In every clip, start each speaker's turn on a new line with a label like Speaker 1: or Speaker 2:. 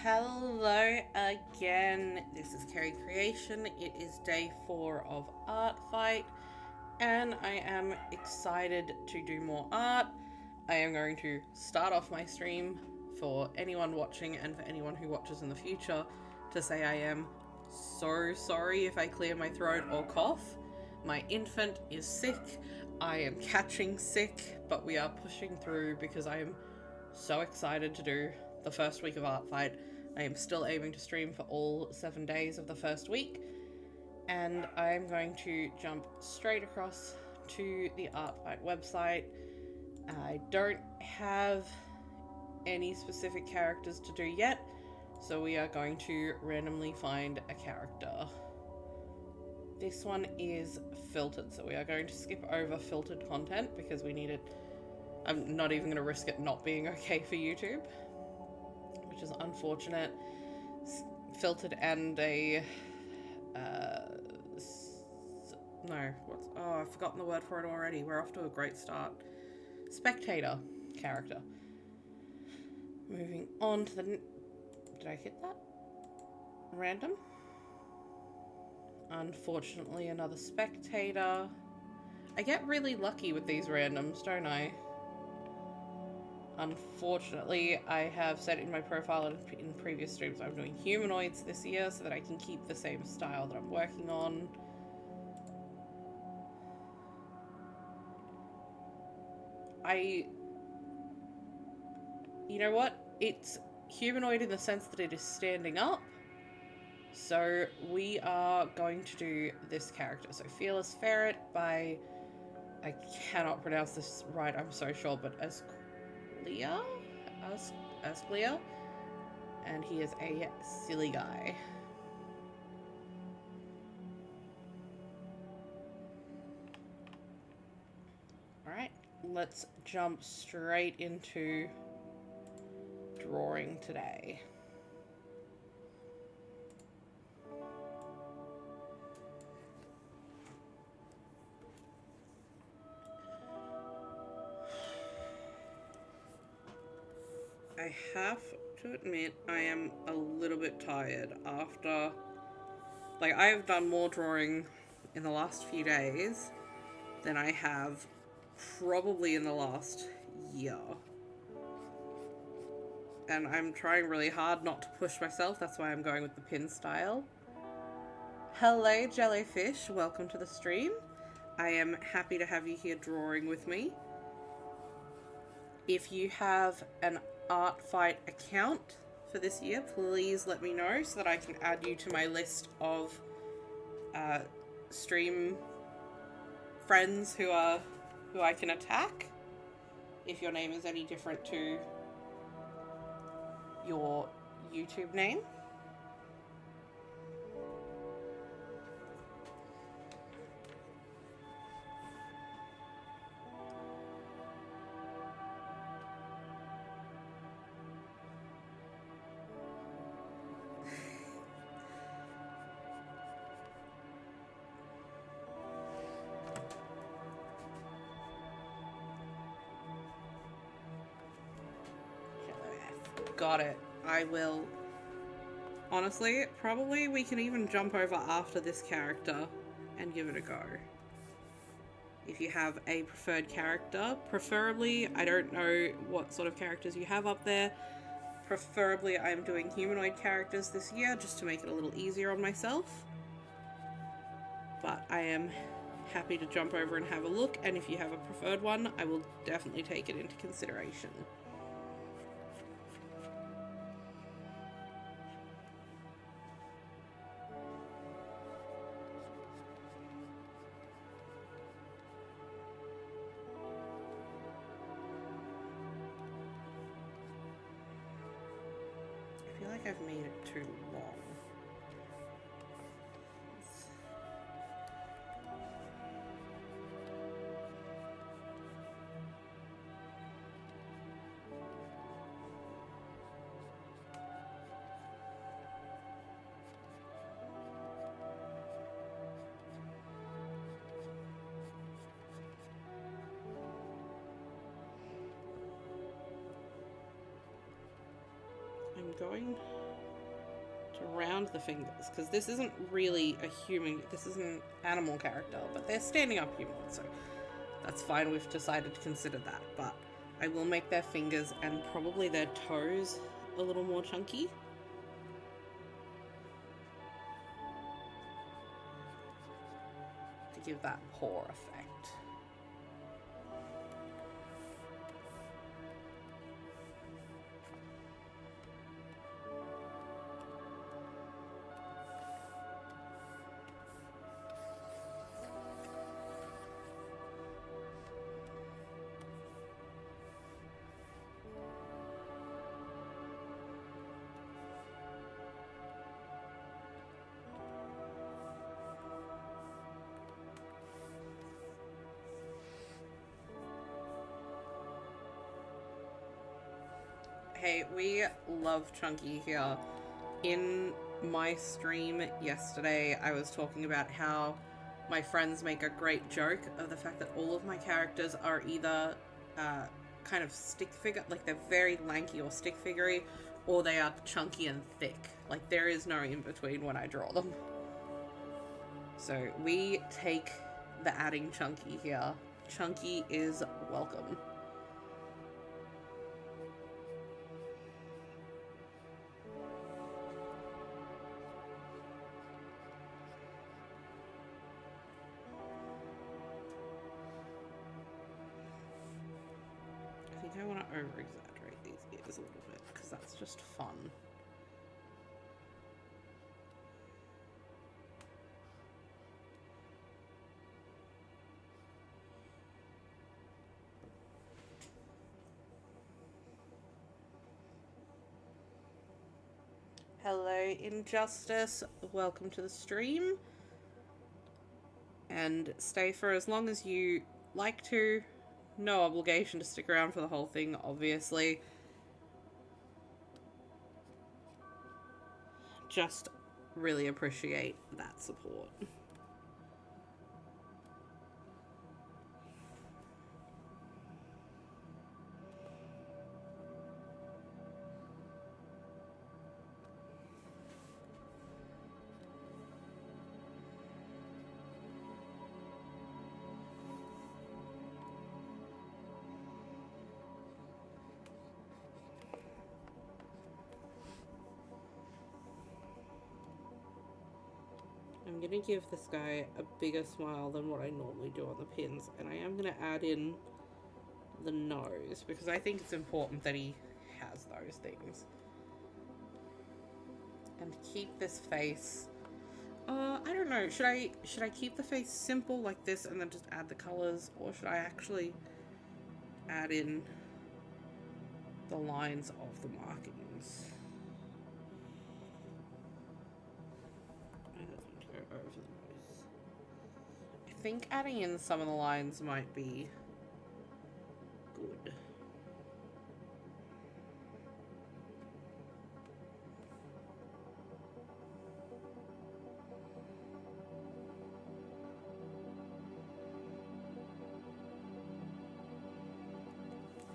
Speaker 1: Hello again. This is Kerry Creation. It is day 4 of Art Fight, and I am excited to do more art. I am going to start off my stream for anyone watching and for anyone who watches in the future to say I am so sorry if I clear my throat or cough. My infant is sick. I am catching sick, but we are pushing through because I am so excited to do the first week of Art Fight. I am still aiming to stream for all 7 days of the first week, and I am going to jump straight across to the Art Fight website. I don't have any specific characters to do yet, so we are going to randomly find a character. This one is filtered, so we are going to skip over filtered content because we need it. I'm not even going to risk it not being okay for YouTube, which is unfortunate. Filtered and a I've forgotten the word for it already. We're off to a great start. Spectator character. Moving on to the... Did I hit that? Random? Unfortunately, another spectator. I get really lucky with these randoms, don't I? Unfortunately, I have said in my profile in previous streams I'm doing humanoids this year so that I can keep the same style that I'm working on. You know what? It's humanoid in the sense that it is standing up. So we are going to do this character. So Fearless Ferret by... I cannot pronounce this right, I'm so sure, but Asclear, and he is a silly guy. Alright, let's jump straight into drawing today. I have to admit I am a little bit tired after... Like, I have done more drawing in the last few days than I have probably in the last year. And I'm trying really hard not to push myself, that's why I'm going with the pin style. Hello Jellyfish, welcome to the stream. I am happy to have you here drawing with me. If you have an Art Fight account for this year, please let me know so that I can add you to my list of stream friends who I can attack if your name is any different to your YouTube name. Got it. I will... Honestly, probably we can even jump over after this character and give it a go. If you have a preferred character, preferably, I don't know what sort of characters you have up there. Preferably, I'm doing humanoid characters this year just to make it a little easier on myself. But I am happy to jump over and have a look, and if you have a preferred one, I will definitely take it into consideration. I feel like I've made it too long. I'm going around the fingers, because this isn't really a human, this is an animal character, but they're standing up human, so that's fine. We've decided to consider that, but I will make their fingers and probably their toes a little more chunky. To give that paw effect. Hey, we love Chunky here. In my stream yesterday, I was talking about how my friends make a great joke of the fact that all of my characters are either kind of stick figure, like they're very lanky or stick figurey, or they are chunky and thick. Like there is no in between when I draw them. So we take the adding Chunky here. Chunky is welcome. I want to over-exaggerate these ears a little bit, because that's just fun. Hello, Injustice. Welcome to the stream. And stay for as long as you like to. No obligation to stick around for the whole thing, obviously. Just really appreciate that support. I'm gonna give this guy a bigger smile than what I normally do on the pins, and I am gonna add in the nose, because I think it's important that he has those things. And keep this face, I don't know, should I keep the face simple like this and then just add the colors, or should I actually add in the lines of the markings? I think adding in some of the lines might be good.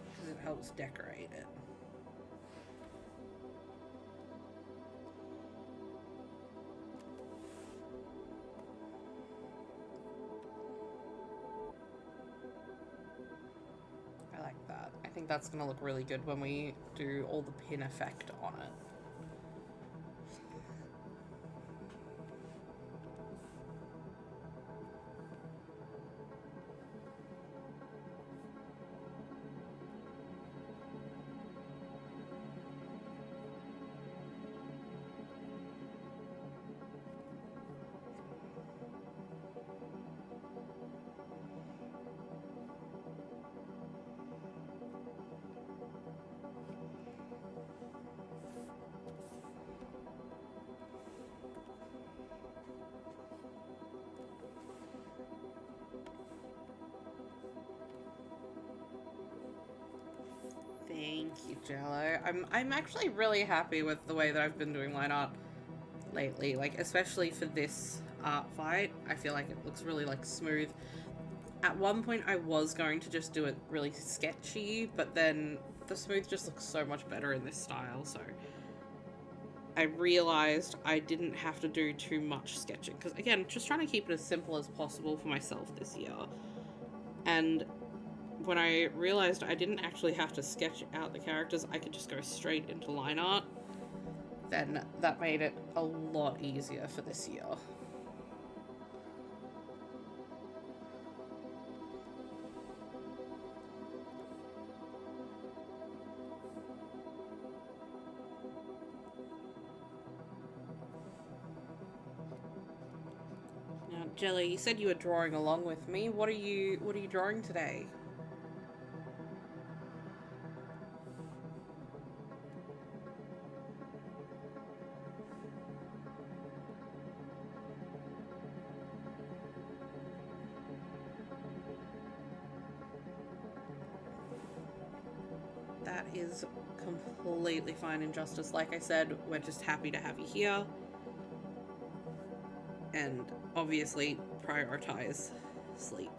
Speaker 1: Because it helps decorate it. I think that's going to look really good when we do all the pin effect on it. Thank you, Jello. I'm actually really happy with the way that I've been doing line art lately, like especially for this art fight. I feel like it looks really like smooth. At one point I was going to just do it really sketchy, but then the smooth just looks so much better in this style, so I realized I didn't have to do too much sketching. Because, again, just trying to keep it as simple as possible for myself this year. And when I realized I didn't actually have to sketch out the characters, I could just go straight into line art, then that made it a lot easier for this year. Now, Jelly, you said you were drawing along with me. What are you drawing today? That is completely fine, Injustice. Like I said, we're just happy to have you here. And obviously, prioritize sleep.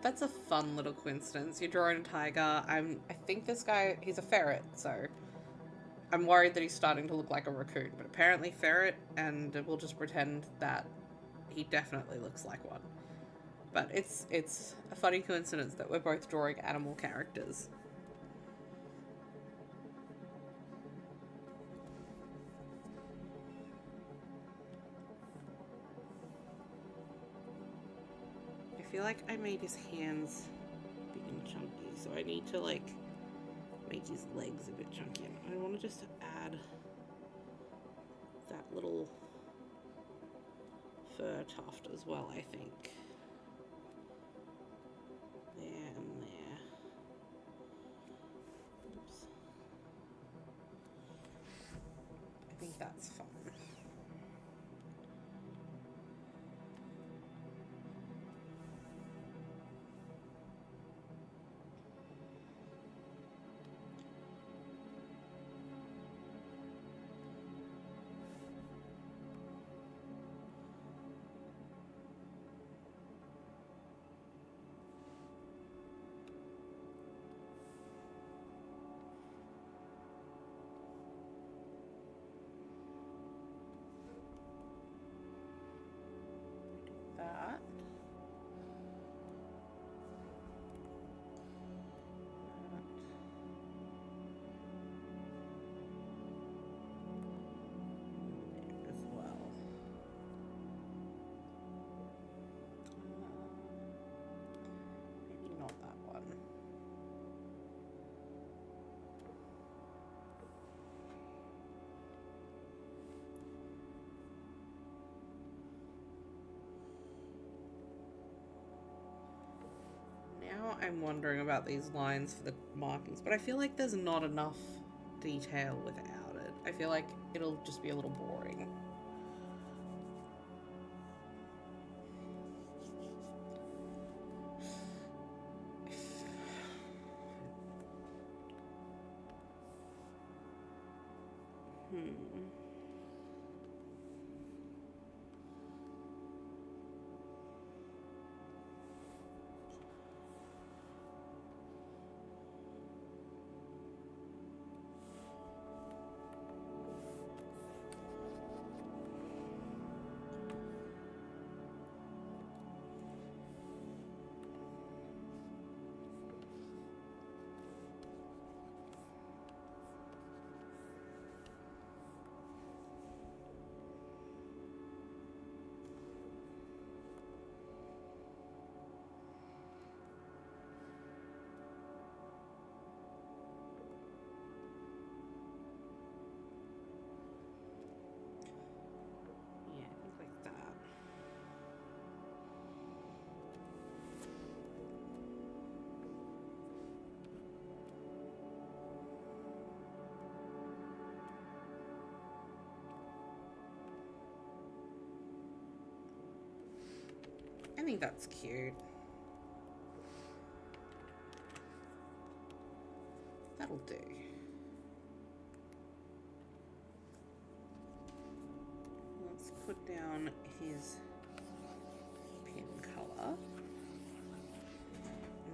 Speaker 1: That's a fun little coincidence. You're drawing a tiger. I think this guy, he's a ferret, so I'm worried that he's starting to look like a raccoon, but apparently ferret, and we'll just pretend that he definitely looks like one. But it's a funny coincidence that we're both drawing animal characters. I feel like I made his hands big and chunky, so I need to like make his legs a bit chunky. I want to just add that little fur tuft as well, I think. There and there. Oops. I think that's fine. That. As well. Maybe not that one. Now I'm wondering about these lines for the markings, but I feel like there's not enough detail without it. I feel like it'll just be a little boring. think that's cute. That'll do. Let's put down his pin color.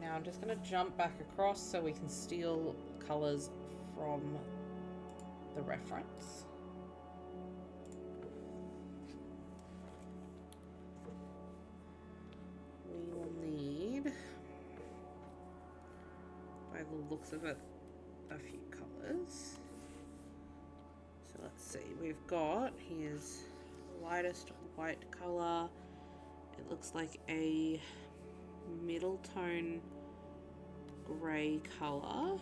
Speaker 1: Now I'm just going to jump back across so we can steal colors from the reference. We will need, by the looks of it, a few colors. So let's see, we've got his lightest white color. It looks like a middle tone grey color,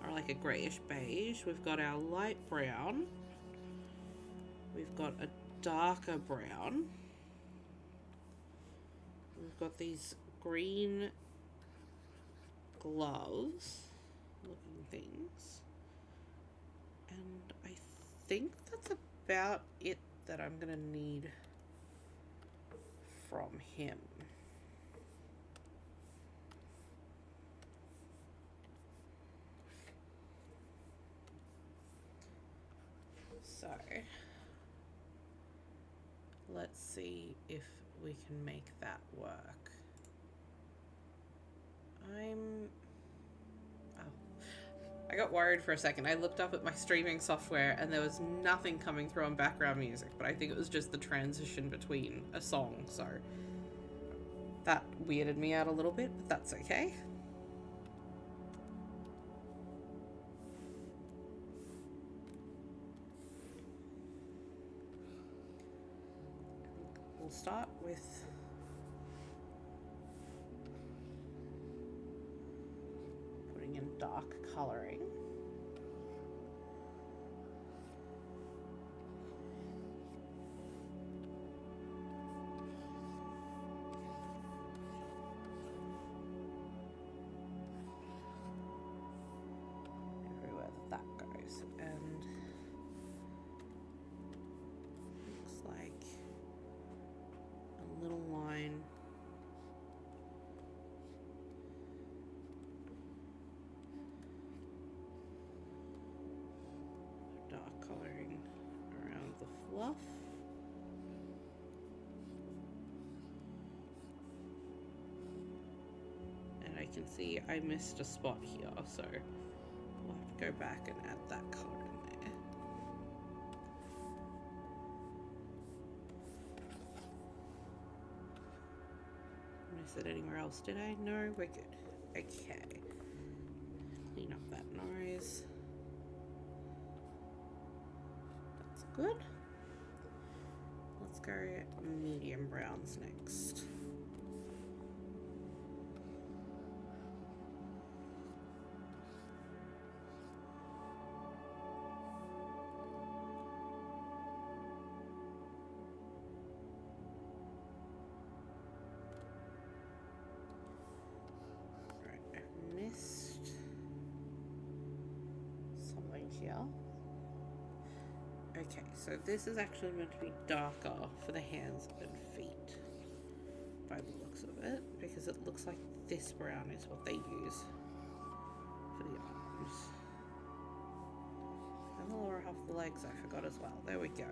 Speaker 1: or like a greyish beige. We've got our light brown. We've got a darker brown. We've got these green gloves looking things, and I think that's about it that I'm gonna need from him. So let's see if we can make that work. I got worried for a second. I looked up at my streaming software and there was nothing coming through on background music, but I think it was just the transition between a song, so that weirded me out a little bit, but that's okay. We'll start with putting in dark coloring. Everywhere that goes, and looks like a little line dark coloring around the fluff. And I can see I missed a spot here, so we'll have to go back and add that color in there. Miss it anywhere else, did I? No, we're good. Okay. Clean up that noise. That's good. Let's go medium browns next. Okay, so this is actually meant to be darker for the hands and feet by the looks of it, because it looks like this brown is what they use for the arms. And the lower half of the legs I forgot as well. There we go.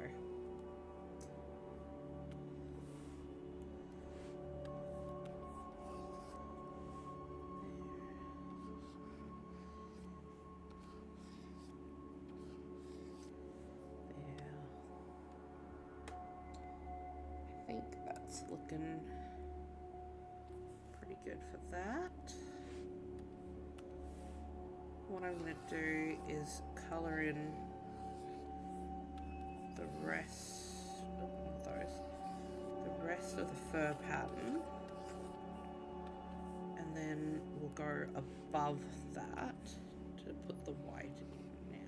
Speaker 1: Looking pretty good for that. What I'm going to do is color in the rest of the fur pattern, and then we'll go above that to put the white in now.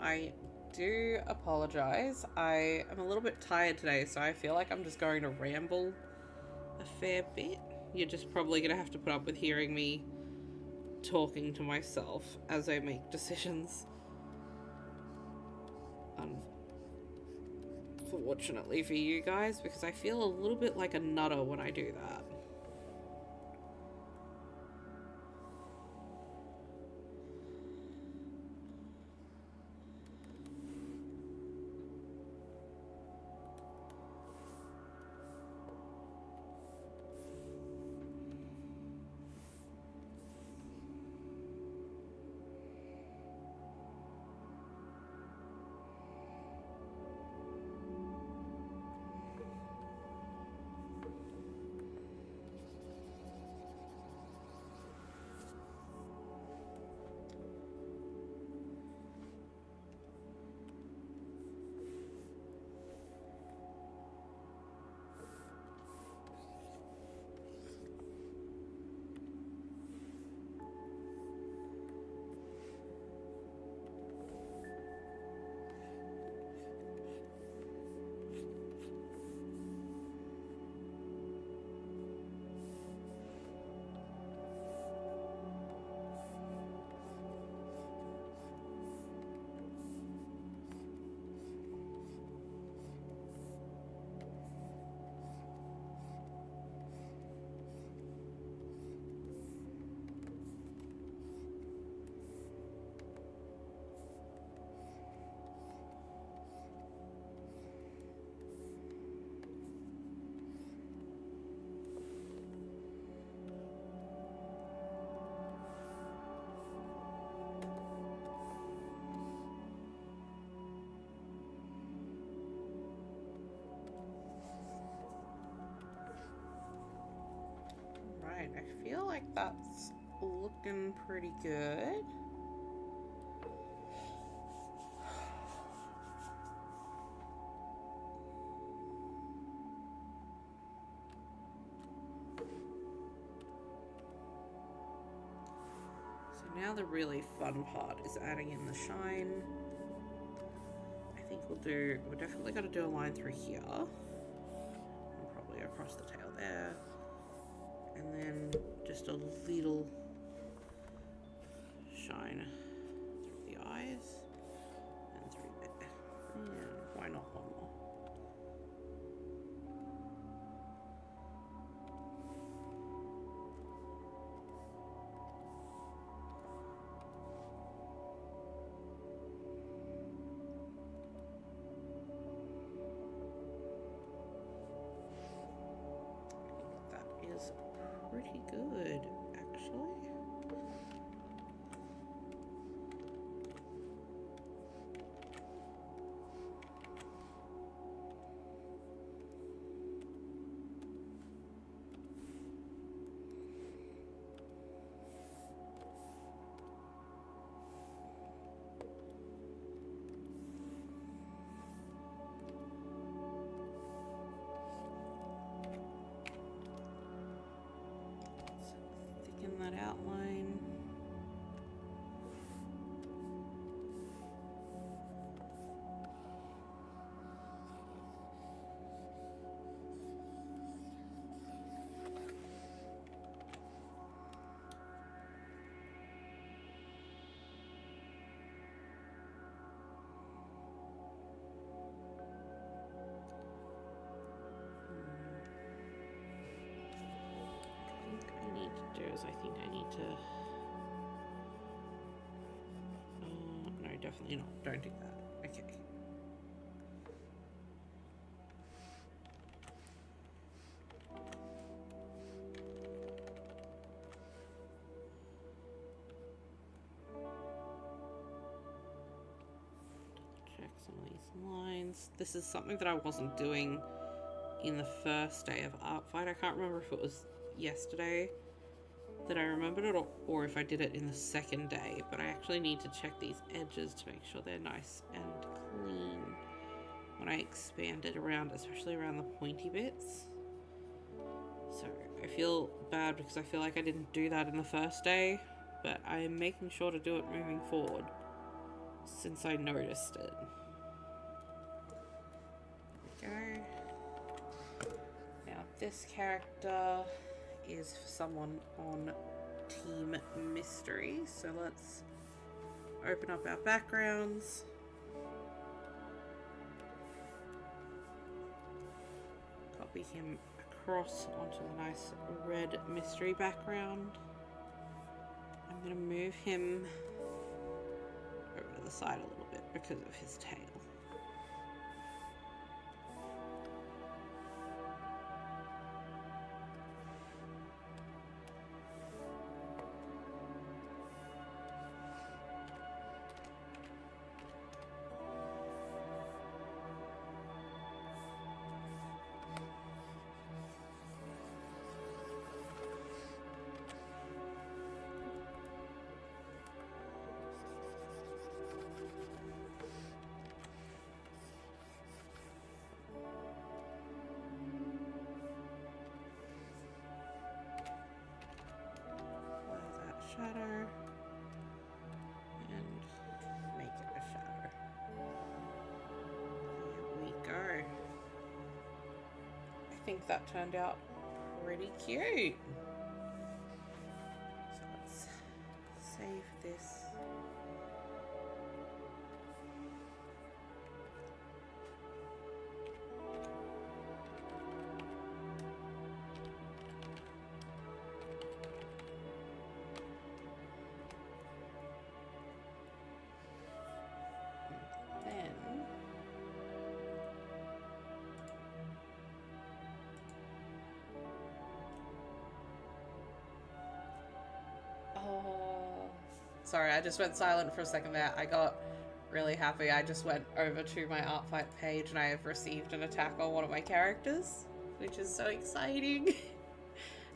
Speaker 1: I do apologize. I am a little bit tired today, so I feel like I'm just going to ramble a fair bit. You're just probably going to have to put up with hearing me talking to myself as I make decisions. Unfortunately for you guys, because I feel a little bit like a nutter when I do that. Right, I feel like that's looking pretty good. So now the really fun part is adding in the shine. I think we're definitely got to do a line through here. And probably across the tail there. And then just a little shine through the eyes and through there. And why not one more? I think that is pretty good, actually. Thicken that outline. I think I need to... no, definitely not. Don't do that. Okay. Check some of these lines. This is something that I wasn't doing in the first day of Art Fight. I can't remember if it was yesterday that I remembered it, or if I did it in the second day, but I actually need to check these edges to make sure they're nice and clean when I expand it around, especially around the pointy bits. So I feel bad because I feel like I didn't do that in the first day, but I'm making sure to do it moving forward. since I noticed it. There we go. Now this character is for someone on Team Mystery, so let's open up our backgrounds. Copy him across onto the nice red mystery background. I'm going to move him over to the side a little bit because of his tail. Shadow and make it a shadow. There we go. I think that turned out pretty cute. So let's save this. Sorry, I just went silent for a second there. I got really happy. I just went over to my Artfight page and I have received an attack on one of my characters, which is so exciting.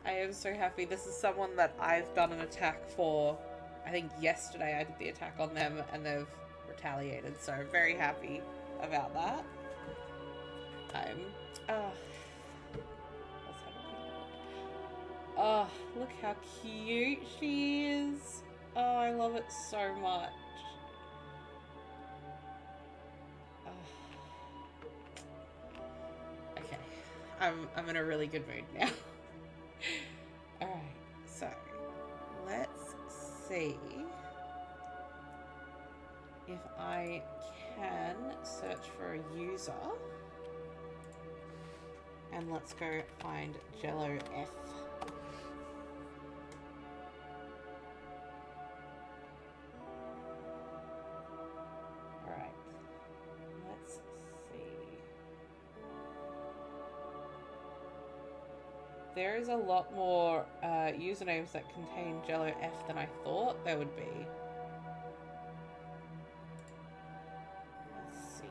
Speaker 1: I am so happy. This is someone that I've done an attack for. I think yesterday I did the attack on them and they've retaliated, so I'm very happy about that. Let's have a quick look. Oh, look how cute she is. Oh, I love it so much. Oh. Okay, I'm in a really good mood now. Alright, so let's see if I can search for a user. And let's go find Jello F. There is a lot more usernames that contain Jello F than I thought there would be. Let's see.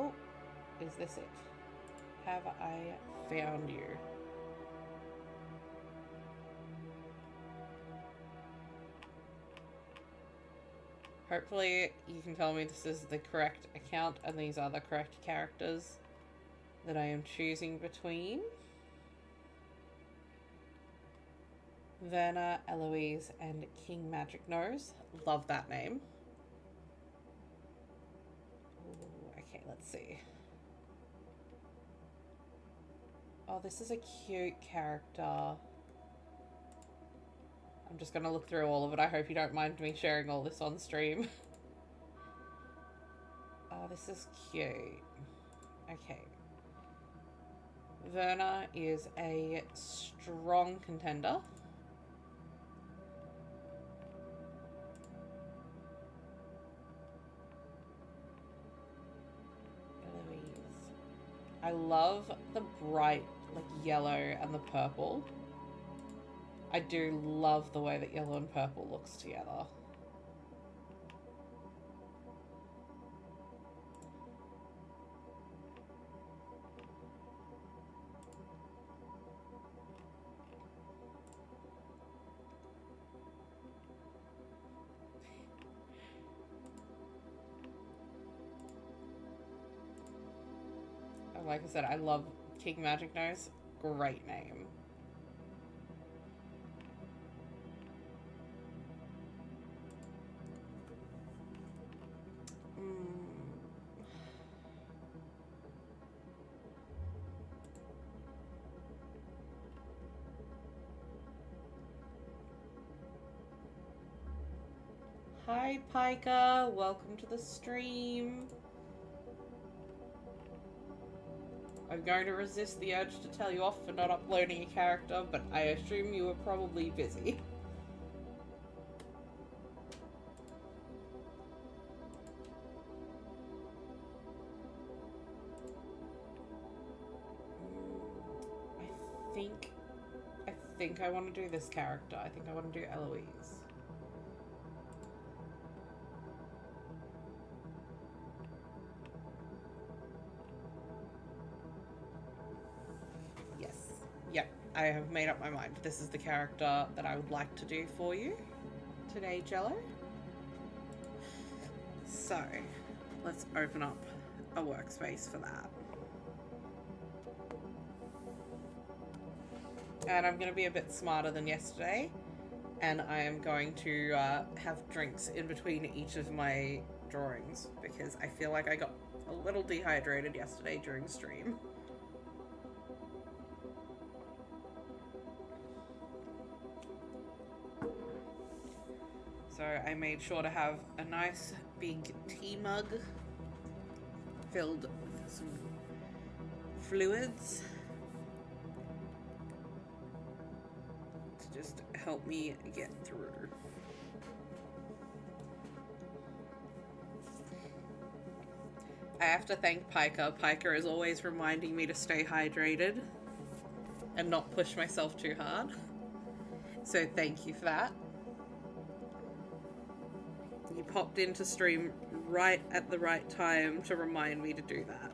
Speaker 1: Oh, is this it? Have I found you? Hopefully you can tell me this is the correct account and these are the correct characters that I am choosing between. Verna, Eloise, and King Magic Nose. Love that name. Ooh, okay, let's see. Oh, this is a cute character. I'm just going to look through all of it. I hope you don't mind me sharing all this on stream. Oh, this is cute. Okay. Verna is a strong contender. Eloise. I love the bright, like, yellow and the purple. I do love the way that yellow and purple looks together. Like I said, I love King Magic Nose. Great name. Hi, Pika. Welcome to the stream. I'm going to resist the urge to tell you off for not uploading a character, but I assume you were probably busy. I think I want to do this character. I think I want to do Eloise. Yes. Yep. I have made up my mind. This is the character that I would like to do for you today, Jello. So, let's open up a workspace for that. And I'm going to be a bit smarter than yesterday, and I am going to have drinks in between each of my drawings, because I feel like I got a little dehydrated yesterday during stream. So I made sure to have a nice big tea mug filled with some fluids to just help me get through. I have to thank Pika. Pika is always reminding me to stay hydrated and not push myself too hard. So thank you for that. You popped into stream right at the right time to remind me to do that.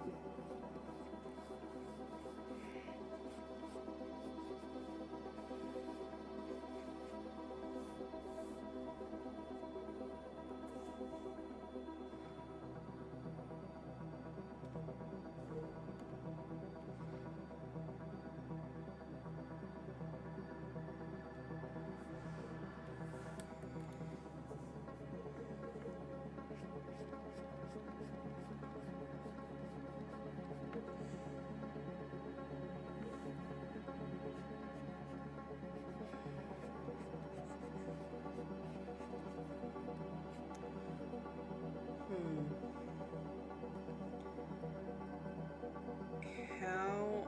Speaker 1: How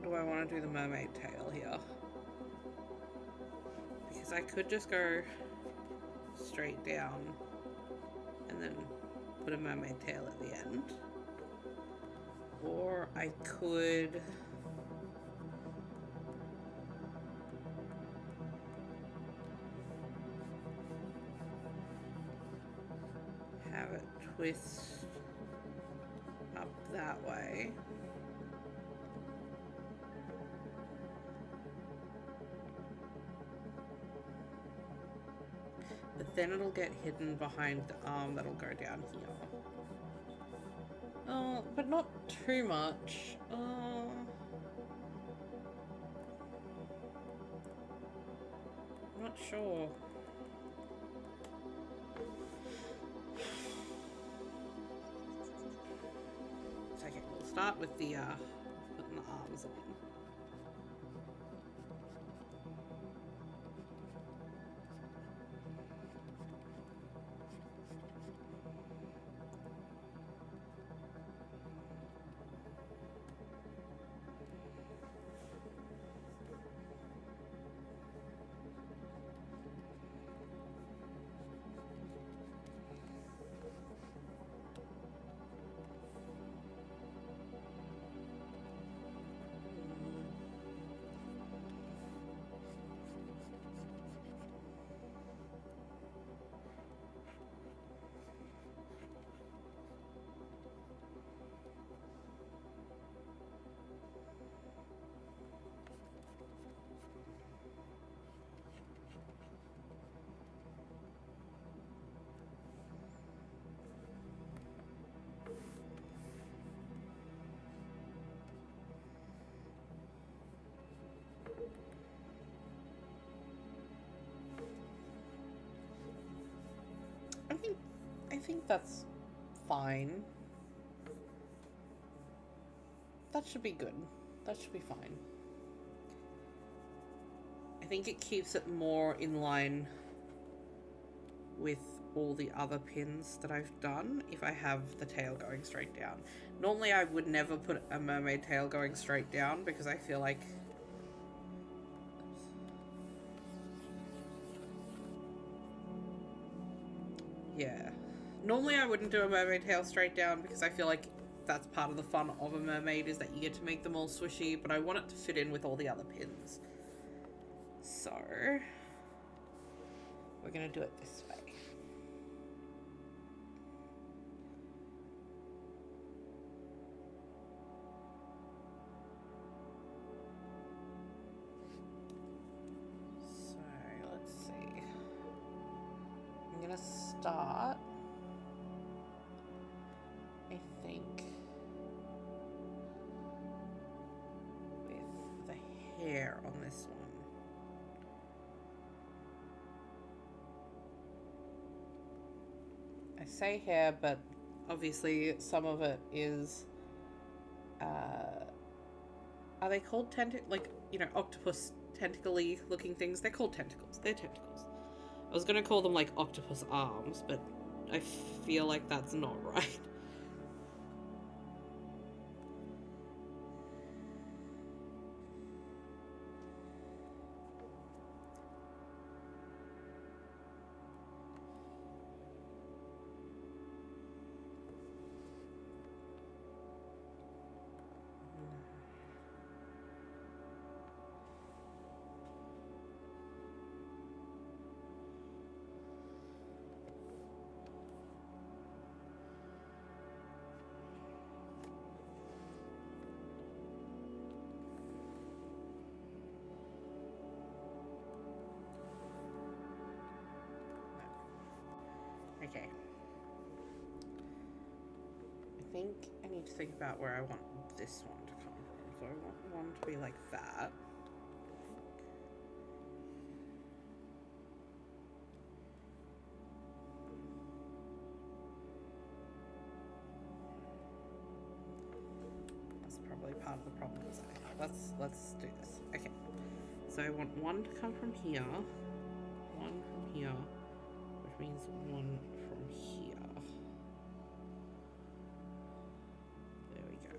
Speaker 1: do I want to do the mermaid tail here? Because I could just go straight down and then put a mermaid tail at the end. Or I could have it twist up that way. But then it'll get hidden behind the arm that'll go down here. Oh, but not too much. I'm not sure. So, okay, we'll start with the putting the arms on. think that's fine. That should be good. That should be fine. I think it keeps it more in line with all the other pins that I've done if I have the tail going straight down. Normally I would never put a mermaid tail going straight down because I feel like yeah. Normally I wouldn't do a mermaid tail straight down because I feel like that's part of the fun of a mermaid is that you get to make them all swishy, but I want it to fit in with all the other pins. So we're gonna do it this way. So let's see. I'm gonna start, I think, with the hair on this one. I say hair, but obviously some of it is, are they called like, you know, octopus tentacly looking things? They're called tentacles. They're tentacles. I was gonna call them like octopus arms, but I feel like that's not right. Okay. I think I need to think about where I want this one to come from. So I want one to be like that. That's probably part of the problem. Let's do this. Okay. So I want one to come from here, one from here, which means one from here. There we go.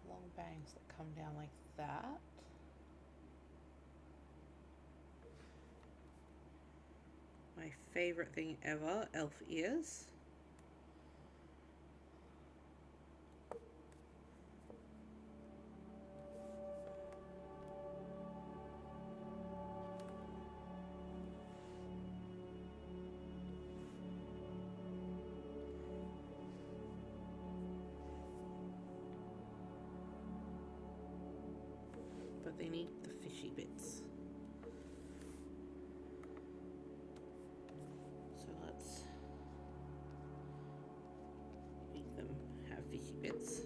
Speaker 1: Long bangs that come down like that. My favorite thing ever, elf ears. But they need the fishy bits. So let's make them have fishy bits.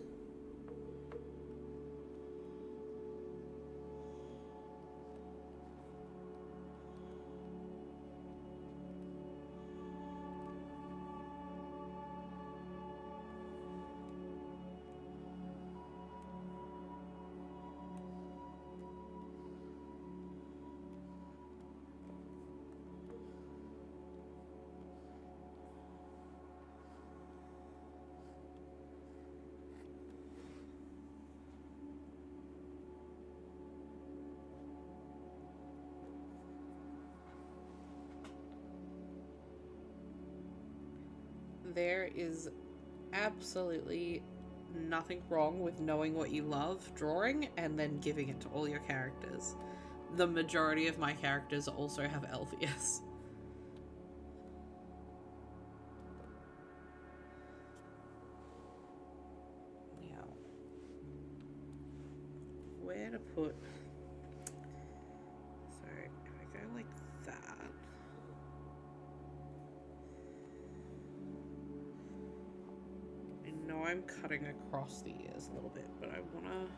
Speaker 1: there is absolutely nothing wrong with knowing what you love drawing and then giving it to all your characters. The majority of my characters also have Elpheus. Now, where to put... So, if I go like that... I know I'm cutting across the ears a little bit, but I want to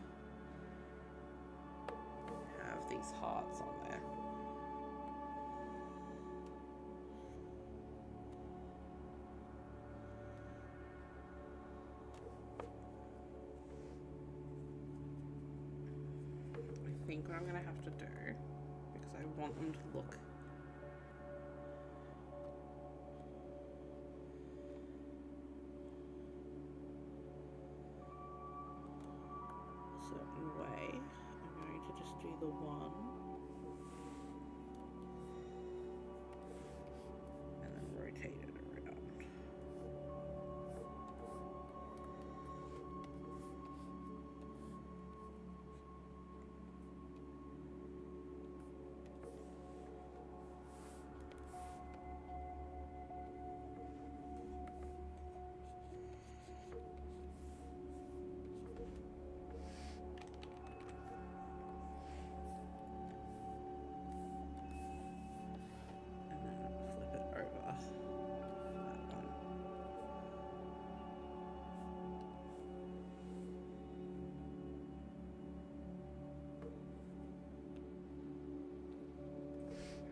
Speaker 1: have these hearts on there. I think what I'm going to have to do, because I want them to look a certain way, I'm going to just do the one and then rotate it around.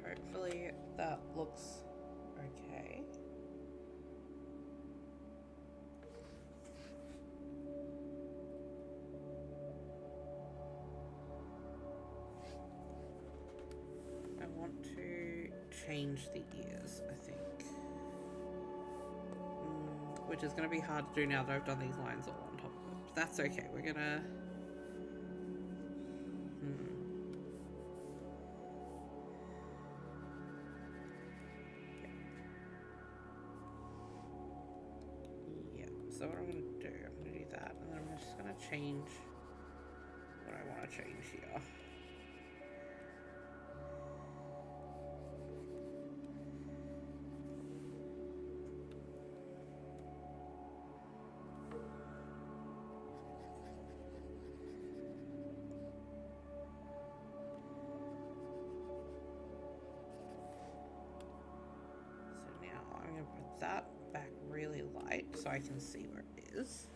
Speaker 1: Hopefully that looks okay. I want to change the ears, I think. Which is going to be hard to do now that I've done these lines all on top of it. But that's okay, we're going to... So what I'm going to do, I'm going to do that, and then I'm just going to change what I want to change here. So now I'm going to put that back really light so I can see where it is,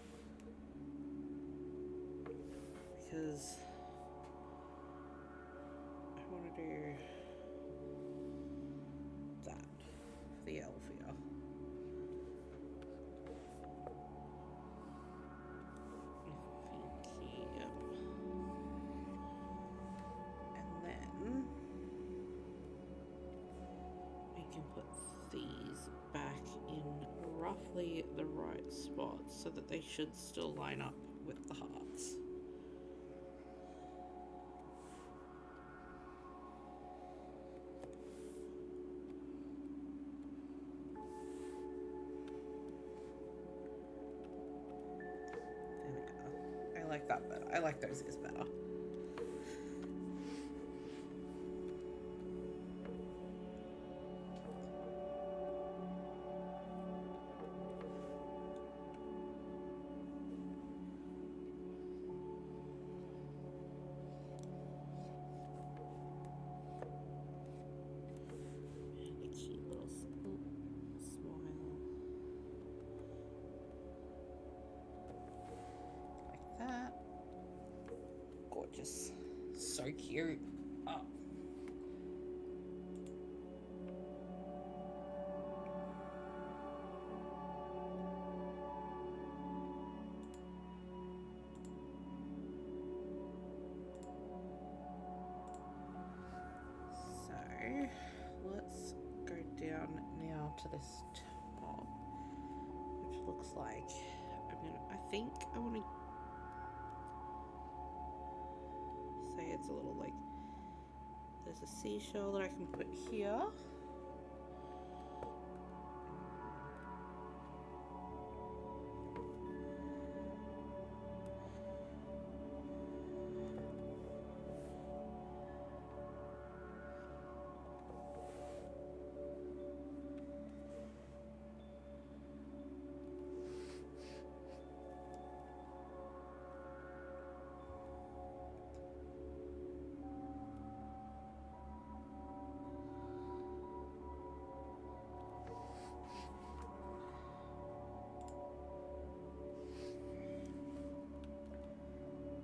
Speaker 1: because I want to do that, the Elphia. I think, yep. And then we can put these back in roughly the right spots so that they should still line up with the hearts. There we go. I like that better. I like those ears better. Gorgeous. So cute. Oh. So let's go down now to this top, which looks like I think I want to say it's a little like, there's a seashell that I can put here.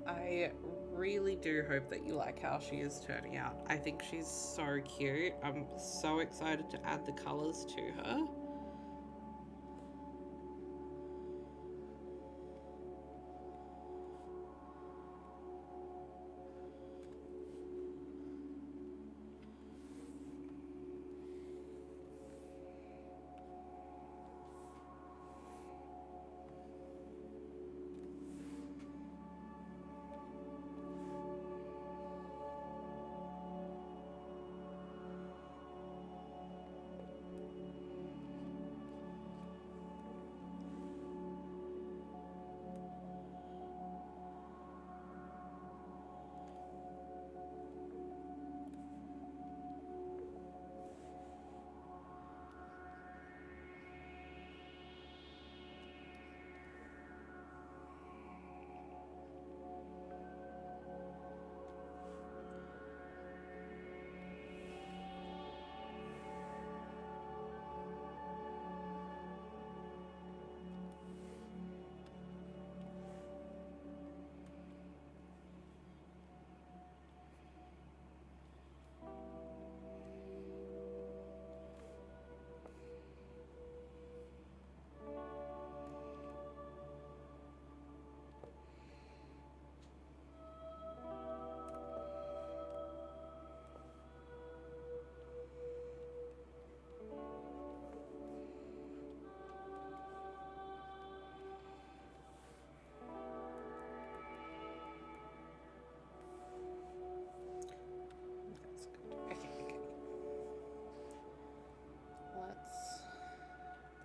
Speaker 1: I really do hope that you like how she is turning out. I think she's so cute. I'm so excited to add the colours to her. That's good. Okay, okay. Let's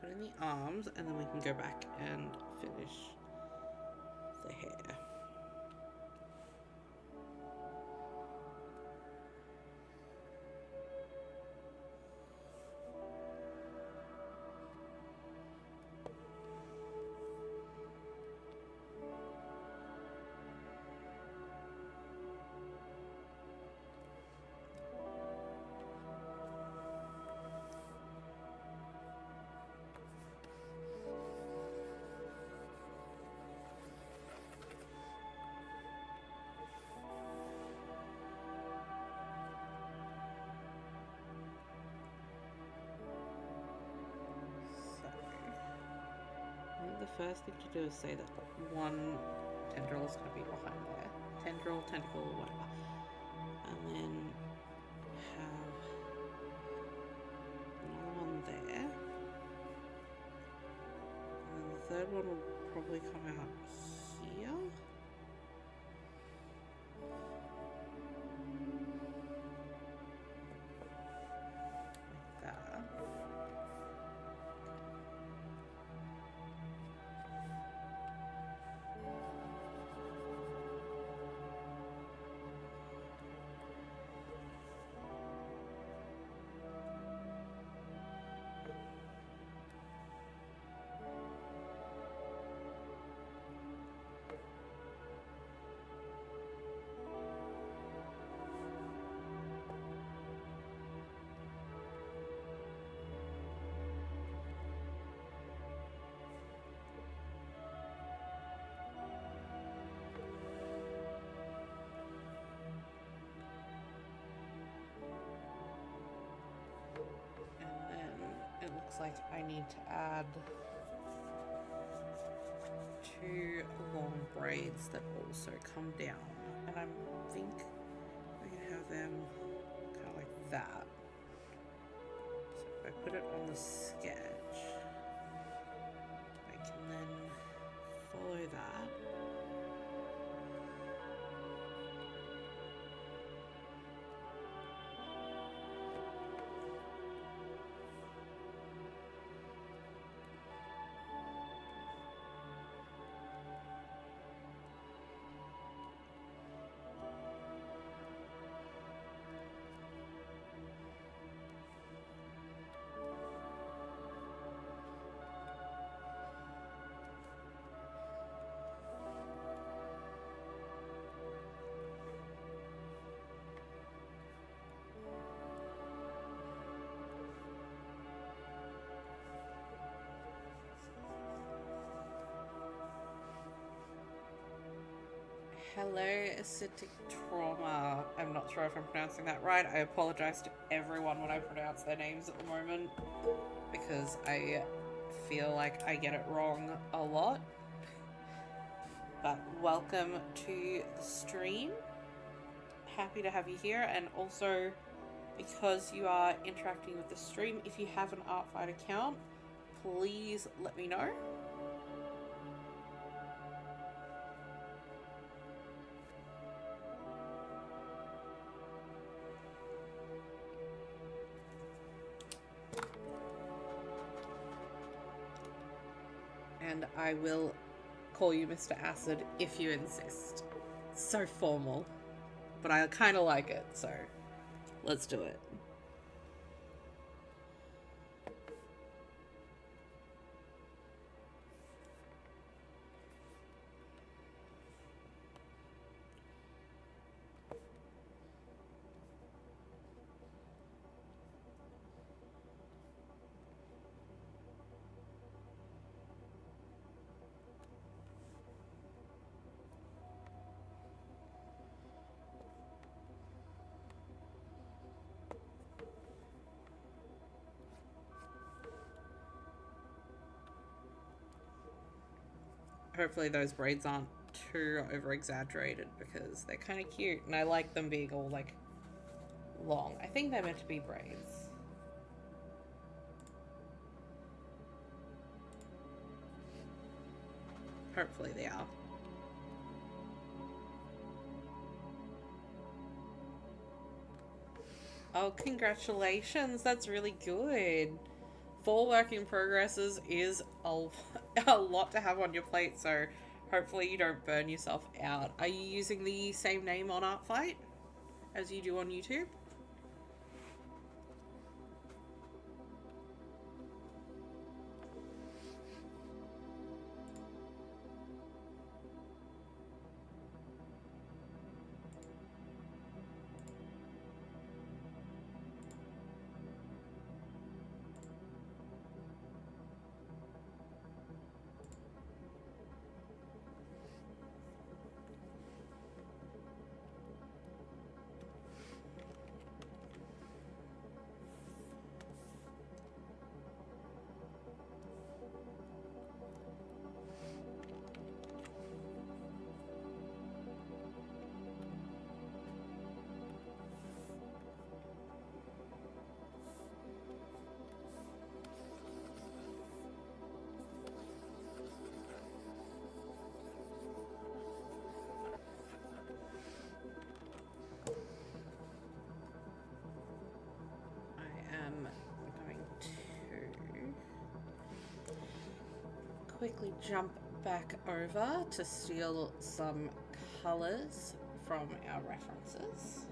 Speaker 1: put in the arms and then we can go back and finish the hair. I think the first thing to do is say that one tendril is going to be behind there. Tendril, tentacle, whatever. And then have another one there. And then the third one will probably come out here. Like that. It looks like I need to add 2 long braids that also come down, and I think I'm gonna have them kind of like that. So if I put it on the sketch, I can then follow that. Hello, acidic trauma. I'm not sure if I'm pronouncing that right. I apologize to everyone when I pronounce their names at the moment because I feel like I get it wrong a lot. But welcome to the stream. Happy to have you here, and also because you are interacting with the stream, if you have an Artfight account, please let me know. And I will call you Mr. Acid if you insist. It's so formal, but I kind of like it, so let's do it. Hopefully those braids aren't too over exaggerated because they're kind of cute and I like them being all like long. I think they're meant to be braids. Hopefully they are. Oh, congratulations. That's really good. 4 work in progresses is a lot to have on your plate, so hopefully you don't burn yourself out. Are you using the same name on Artfight as you do on YouTube? Quickly jump back over to steal some colors from our references.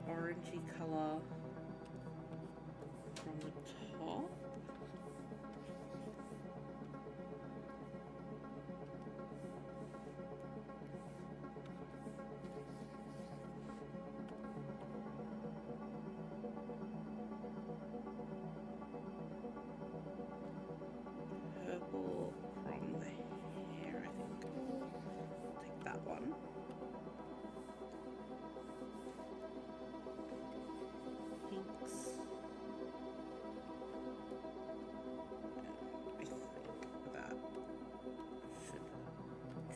Speaker 1: Orangey color from the top. Purple from the hair, I think. I'll take that one.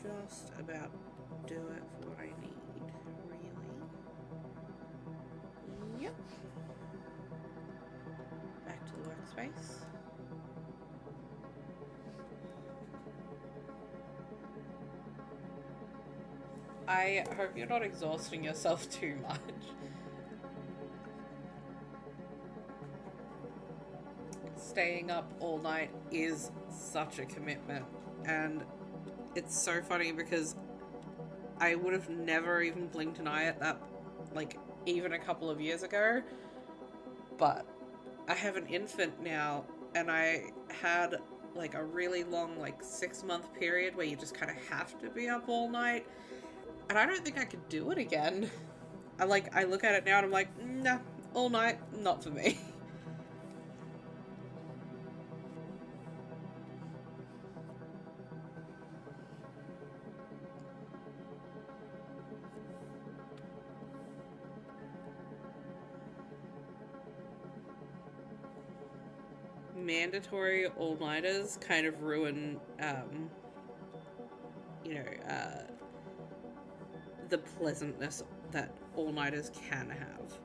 Speaker 1: Just about do it for what I need, really. Yep. Back to the workspace. I hope you're not exhausting yourself too much. staying up all night is such a commitment. And it's so funny because I would have never even blinked an eye at that, like, even a couple of years ago. But I have an infant now, and I had, like, a really long, like, 6-month period where you just kind of have to be up all night. And I don't think I could do it again. I look at it now and I'm like, nah, all night, not for me. Mandatory all-nighters kind of ruin, the pleasantness that all-nighters can have.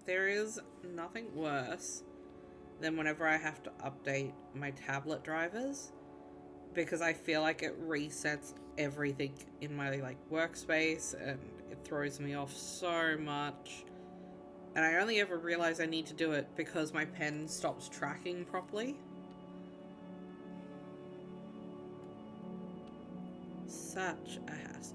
Speaker 1: There is nothing worse than whenever I have to update my tablet drivers, because I feel like it resets everything in my workspace and it throws me off so much. And I only ever realize I need to do it because my pen stops tracking properly. Such a hassle.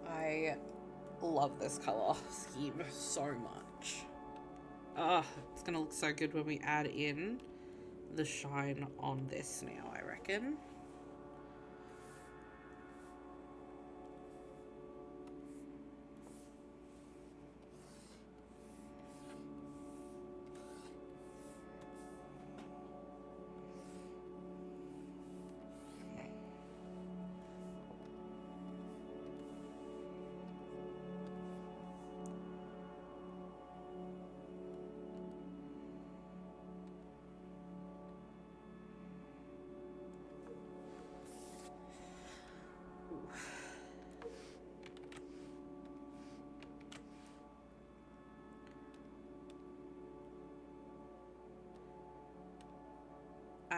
Speaker 1: I love this color scheme so much. It's gonna look so good when we add in the shine on this now, I reckon.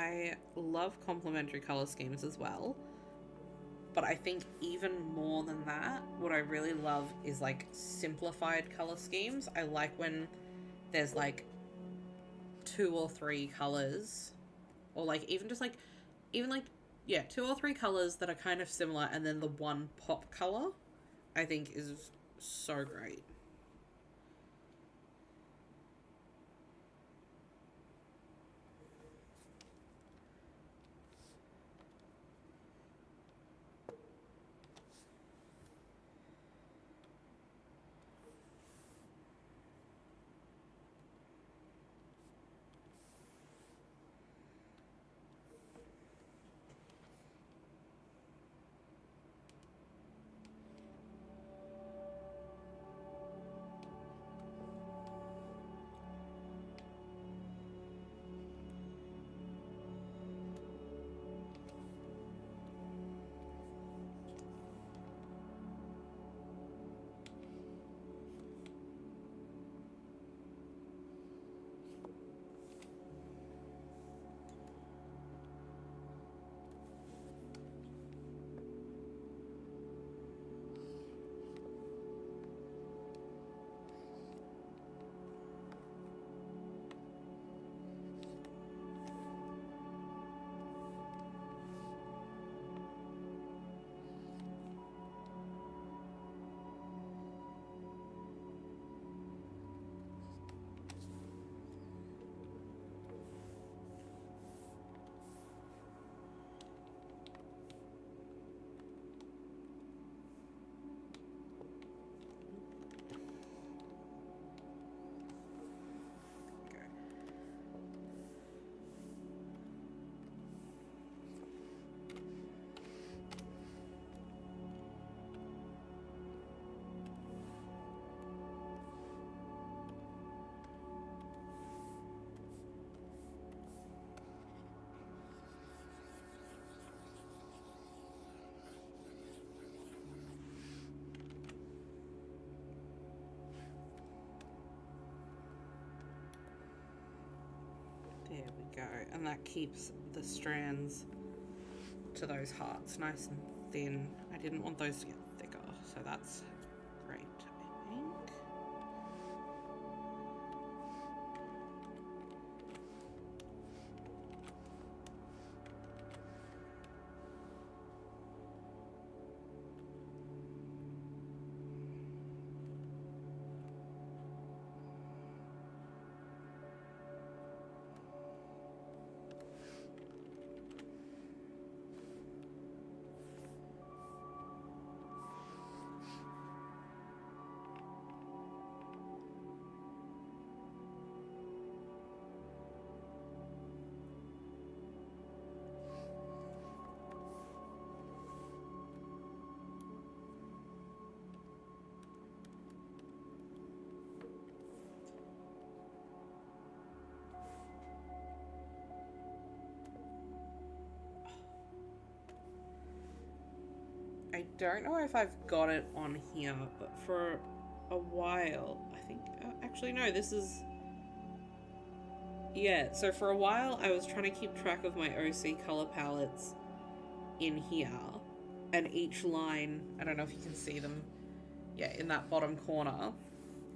Speaker 1: I love complementary color schemes as well. But I think even more than that, what I really love is like simplified color schemes. I like when there's like 2 or 3 colors, or like even just like, even like, yeah, 2 or 3 colors that are kind of similar, and then the one pop color, I think is so great. There we go. And that keeps the strands to those hearts nice and thin. I didn't want those to get thicker, so that's great, I think. I don't know if I've got it on here, but for a while, I think, actually no, this is, yeah, so for a while I was trying to keep track of my OC color palettes in here, and each line, I don't know if you can see them, yeah, in that bottom corner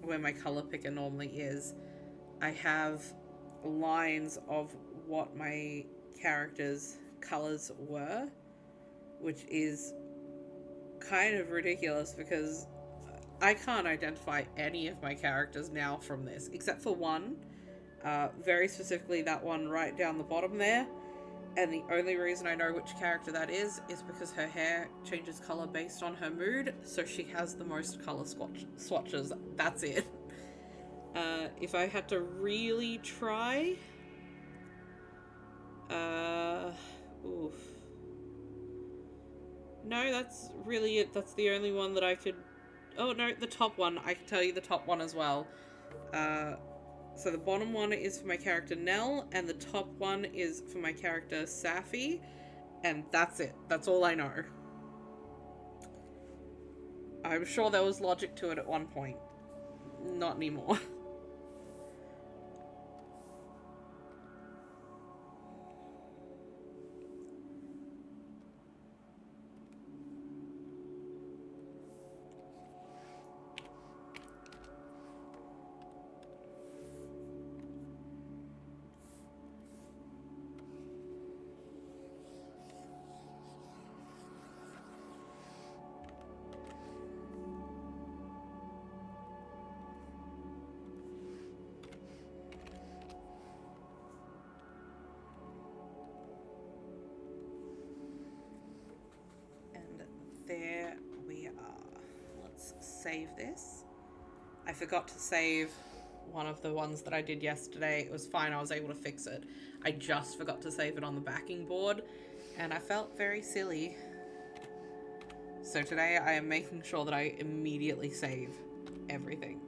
Speaker 1: where my color picker normally is, I have lines of what my characters' colors were, which is kind of ridiculous because I can't identify any of my characters now from this, except for one, very specifically that one right down the bottom there. And the only reason I know which character that is because her hair changes color based on her mood, so she has the most color swatches. That's it. If I had to really try, oof. No, that's really it. That's the only one that I could. Oh no, the top one. I can tell you the top one as well. So the bottom one is for my character Nell, and the top one is for my character Safi, and that's it. That's all I know. I'm sure there was logic to it at one point. Not anymore. save this. I forgot to save one of the ones that I did yesterday. It was fine, I was able to fix it. I just forgot to save it on the backing board, and I felt very silly. So today I am making sure that I immediately save everything.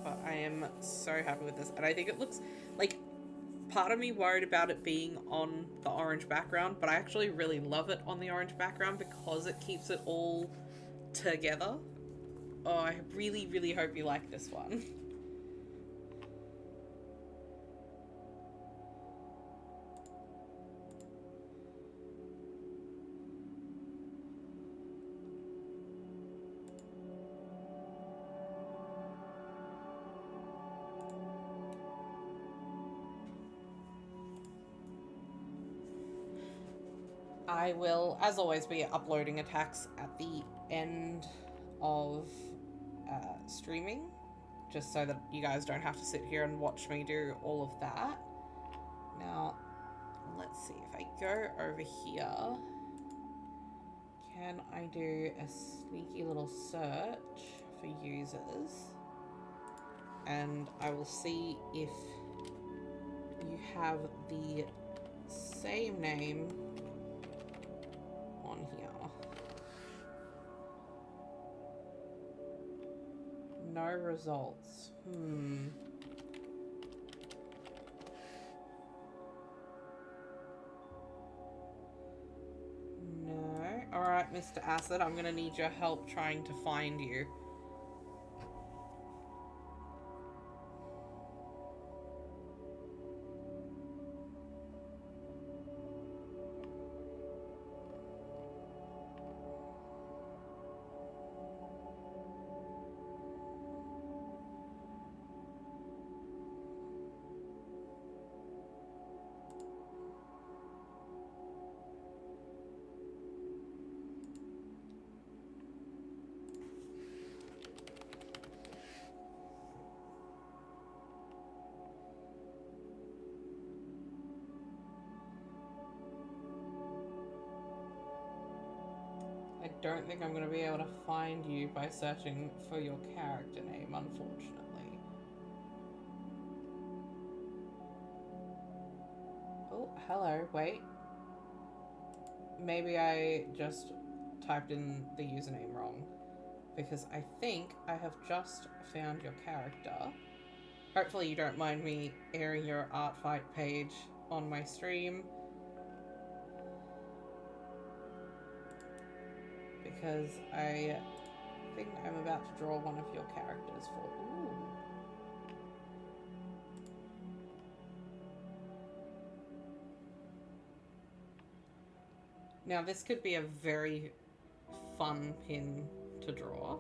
Speaker 1: But I am so happy with this, and I think it looks like, part of me worried about it being on the orange background, but I actually really love it on the orange background because it keeps it all together. Oh, I really, really hope you like this one. I will, as always, be uploading attacks at the end of streaming, just so that you guys don't have to sit here and watch me do all of that. Now, let's see, if I go over here, can I do a sneaky little search for users? And I will see if you have the same name on here. No results. No. Alright, Mr. Acid, I'm gonna need your help trying to find you. I don't think I'm going to be able to find you by searching for your character name, unfortunately. Oh, hello, wait. Maybe I just typed in the username wrong, because I think I have just found your character. Hopefully you don't mind me airing your Artfight page on my stream, because I think I'm about to draw one of your characters for... Ooh. Now this could be a very fun pin to draw.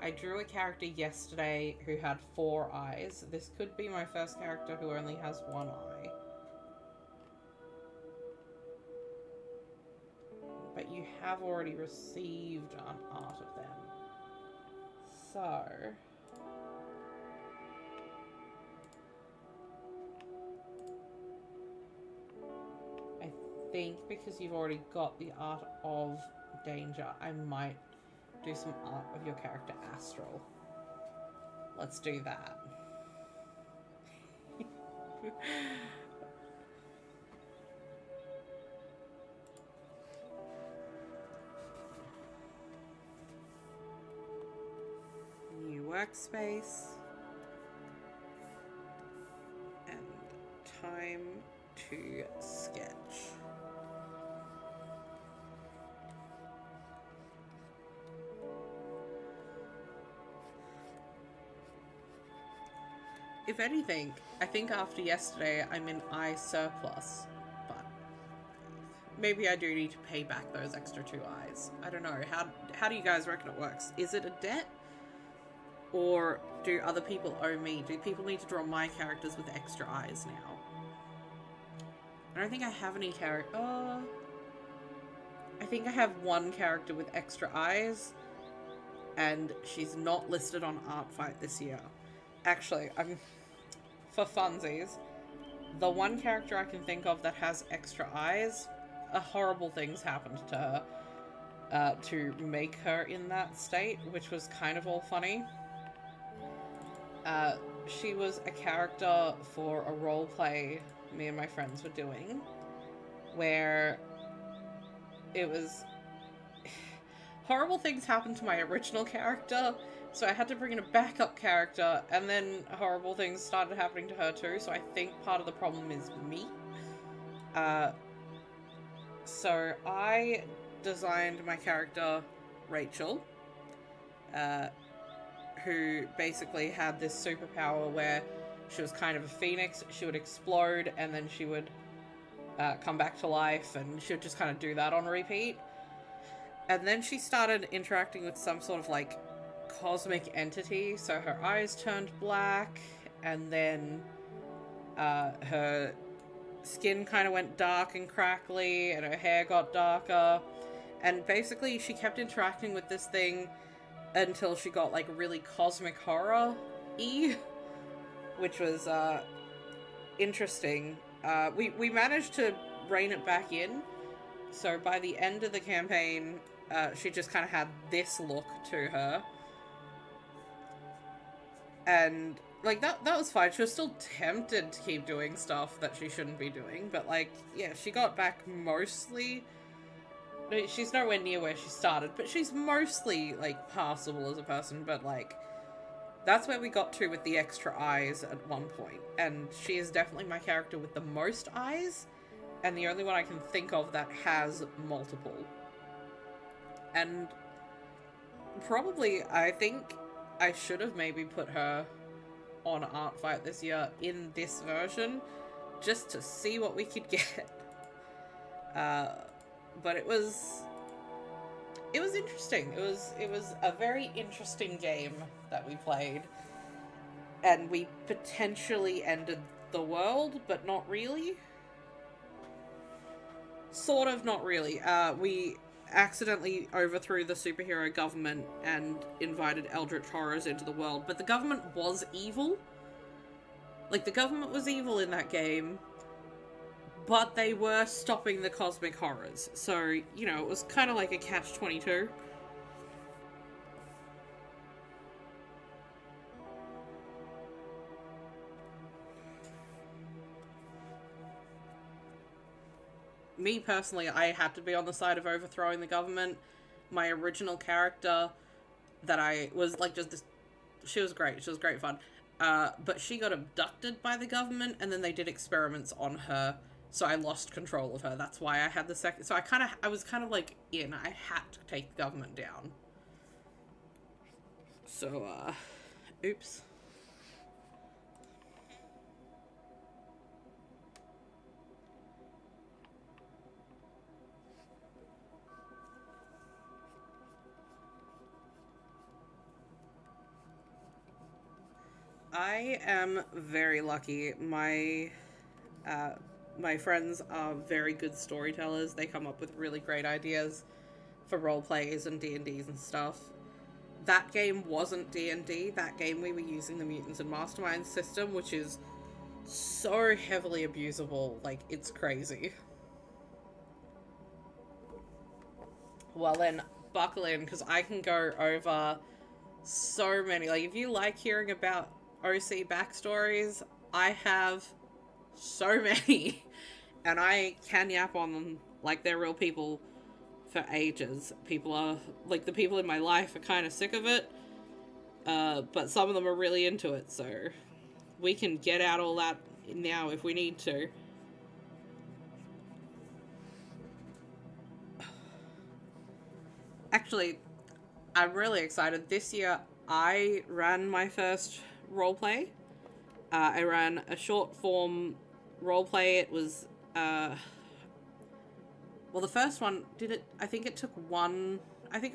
Speaker 1: I drew a character yesterday who had 4 eyes. This could be my first character who only has 1 eye. But you have already received an art of them. So... I think because you've already got the art of Danger, I might do some art of your character Astral. Let's do that. New workspace. And time to sketch. If anything, I think after yesterday I'm in eye surplus, but maybe I do need to pay back those extra 2 eyes. I don't know. How do you guys reckon it works? Is it a debt? Or do other people owe me? Do people need to draw my characters with extra eyes now? I don't think I have any character. I think I have 1 character with extra eyes, and she's not listed on Artfight this year. Actually, for funsies, the one character I can think of that has extra eyes, horrible things happened to her to make her in that state, which was kind of all funny. She was a character for a roleplay me and my friends were doing, where it was horrible things happened to my original character, so I had to bring in a backup character, and then horrible things started happening to her too, so I think part of the problem is me. So I designed my character, Rachel, who basically had this superpower where she was kind of a phoenix. She would explode, and then she would come back to life, and she would just kind of do that on repeat. And then she started interacting with some sort of, like, cosmic entity, so her eyes turned black, and then her skin kind of went dark and crackly, and her hair got darker, and basically she kept interacting with this thing until she got, like, really cosmic horror-y, which was interesting. We managed to rein it back in, so by the end of the campaign, she just kind of had this look to her. And, like, that was fine. She was still tempted to keep doing stuff that she shouldn't be doing, but, like, yeah, she got back mostly... She's nowhere near where she started, but she's mostly, like, passable as a person, but, like, that's where we got to with the extra eyes at one point. And she is definitely my character with the most eyes, and the only one I can think of that has multiple. And probably, I think I should have maybe put her on Artfight this year in this version, just to see what we could get. But it was interesting. It was a very interesting game that we played, and we potentially ended the world, but not really. Sort of, not really. We accidentally overthrew the superhero government and invited eldritch horrors into the world, but the government was evil. Like, the government was evil in that game, but they were stopping the cosmic horrors. So, you know, it was kind of like a catch-22. Me, personally, I had to be on the side of overthrowing the government. My original character that I was, like, just this... She was great. She was great fun. But she got abducted by the government, and then they did experiments on her. So I lost control of her. That's why I had the second... So I was kind of, like, I had to take the government down. So, oops. I am very lucky. My friends are very good storytellers. They come up with really great ideas for role plays and D&Ds and stuff. That game wasn't D&D. That game we were using the Mutants and Masterminds system, which is so heavily abusable. Like, it's crazy. Well then, buckle in, because I can go over so many. Like, if you like hearing about OC backstories, I have so many, and I can yap on them like they're real people for ages. People are, like, the people in my life are kind of sick of it, but some of them are really into it, so we can get out all that now if we need to. Actually, I'm really excited. This year, I ran my first roleplay. I ran a short form roleplay. It was, well, the first one, I think it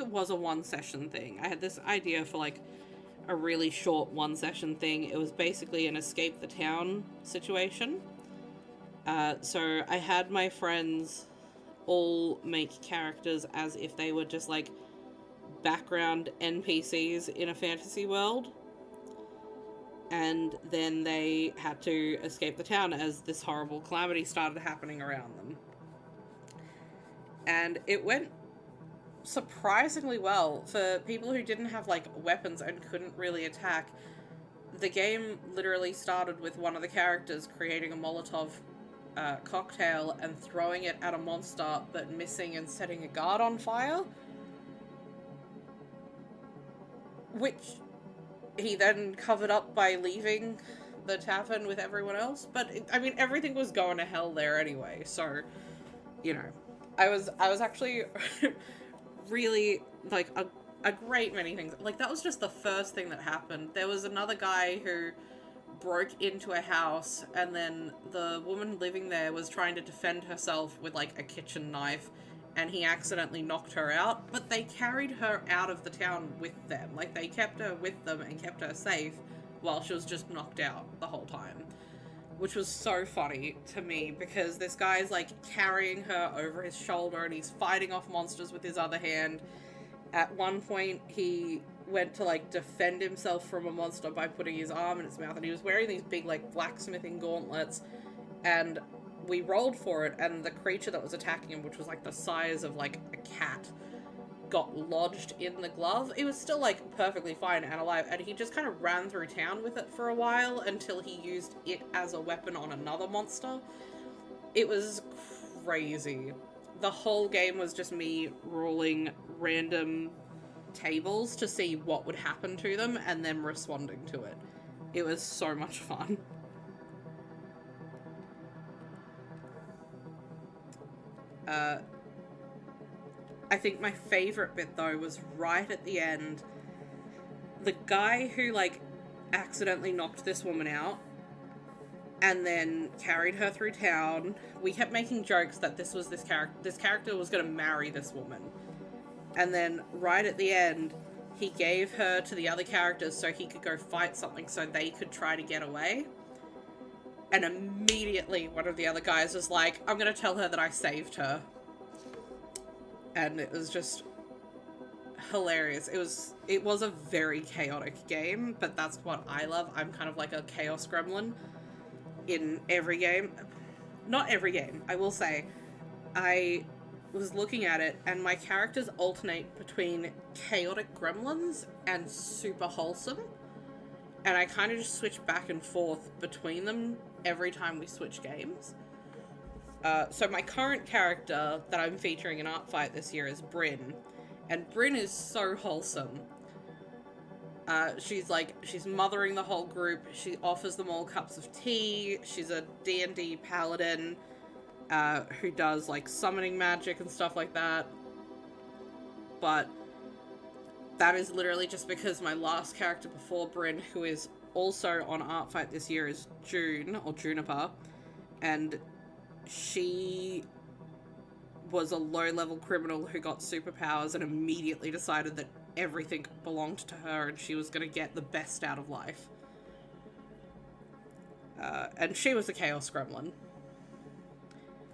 Speaker 1: was a one session thing. I had this idea for, like, a really short one session thing. It was basically an escape the town situation. So I had my friends all make characters as if they were just, like, background NPCs in a fantasy world. and then they had to escape the town as this horrible calamity started happening around them. And it went surprisingly well for people who didn't have like weapons and couldn't really attack. The game literally started with one of the characters creating a Molotov cocktail and throwing it at a monster, but missing and setting a guard on fire, which he then covered up by leaving the tavern with everyone else. But I mean, everything was going to hell there anyway, so you know, I was actually really like a great many things. Like, that was just the first thing that happened. There was another guy who broke into a house, and then the woman living there was trying to defend herself with like a kitchen knife, and he accidentally knocked her out, but they carried her out of the town with them. Like, they kept her with them and kept her safe while she was just knocked out the whole time, which was so funny to me, because this guy's like carrying her over his shoulder and he's fighting off monsters with his other hand. At one point, he went to like defend himself from a monster by putting his arm in its mouth, and he was wearing these big like blacksmithing gauntlets, and we rolled for it, and the creature that was attacking him, which was like the size of like a cat, got lodged in the glove. It was still like perfectly fine and alive, and he just kind of ran through town with it for a while until he used it as a weapon on another monster. It was crazy. The whole game was just me rolling random tables to see what would happen to them and then responding to it. It was so much fun. I think my favorite bit though was right at the end. The guy who like accidentally knocked this woman out and then carried her through town. We kept making jokes that this character was going to marry this woman. And then right at the end, he gave her to the other characters so he could go fight something so they could try to get away. And immediately one of the other guys was like, I'm going to tell her that I saved her. And it was just hilarious. It was a very chaotic game, but that's what I love. I'm kind of like a chaos gremlin in every game. Not every game, I will say. I was looking at it, and my characters alternate between chaotic gremlins and super wholesome. And I kind of just switch back and forth between them every time we switch games. So my current character that I'm featuring in Art Fight this year is Bryn. And Bryn is so wholesome. She's mothering the whole group. She offers them all cups of tea. She's a D&D paladin who does like summoning magic and stuff like that. But that is literally just because my last character before Bryn, who is also on Art Fight this year, is June, or Juniper. And she was a low-level criminal who got superpowers and immediately decided that everything belonged to her and she was going to get the best out of life. And she was a Chaos Gremlin.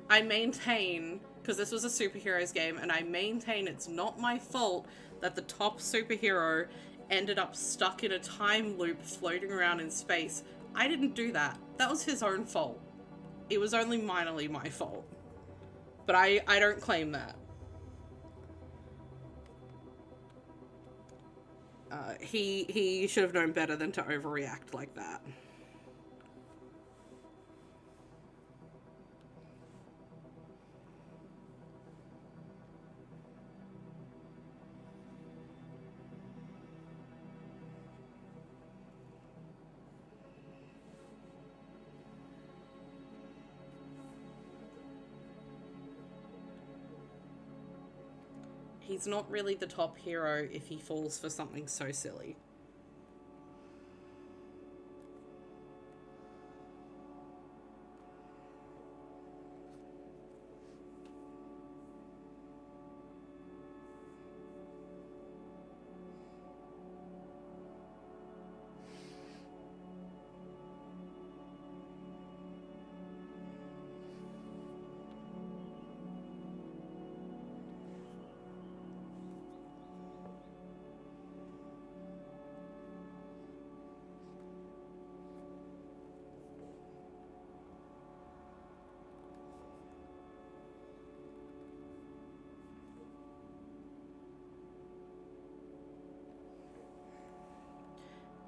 Speaker 1: I maintain, because this was a superheroes game, and I maintain it's not my fault that the top superhero ended up stuck in a time loop floating around in space. I didn't do that. That was his own fault. It was only minorly my fault. But I don't claim that. He should have known better than to overreact like that. He's not really the top hero if he falls for something so silly.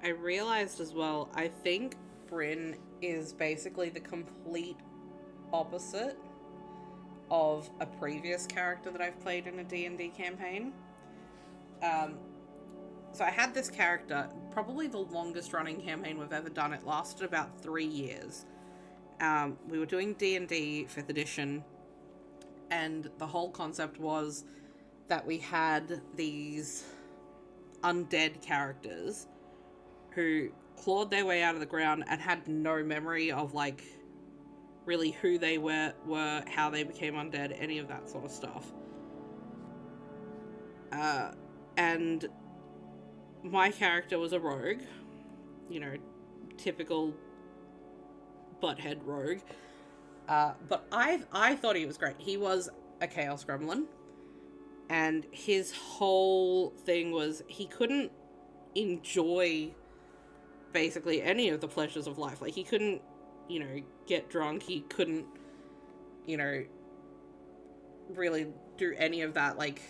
Speaker 1: I realized as well, I think Bryn is basically the complete opposite of a previous character that I've played in a D&D campaign. Um, so I had this character, probably the longest running campaign we've ever done. It lasted about 3 years. We were doing D&D 5th edition, and the whole concept was that we had these undead characters who clawed their way out of the ground and had no memory of, like, really who they were, how they became undead, any of that sort of stuff. And my character was a rogue, you know, typical butthead rogue. But I thought he was great. He was a Chaos Gremlin, and his whole thing was he couldn't enjoy basically any of the pleasures of life. Like, he couldn't, you know, get drunk. He couldn't, you know, really do any of that, like,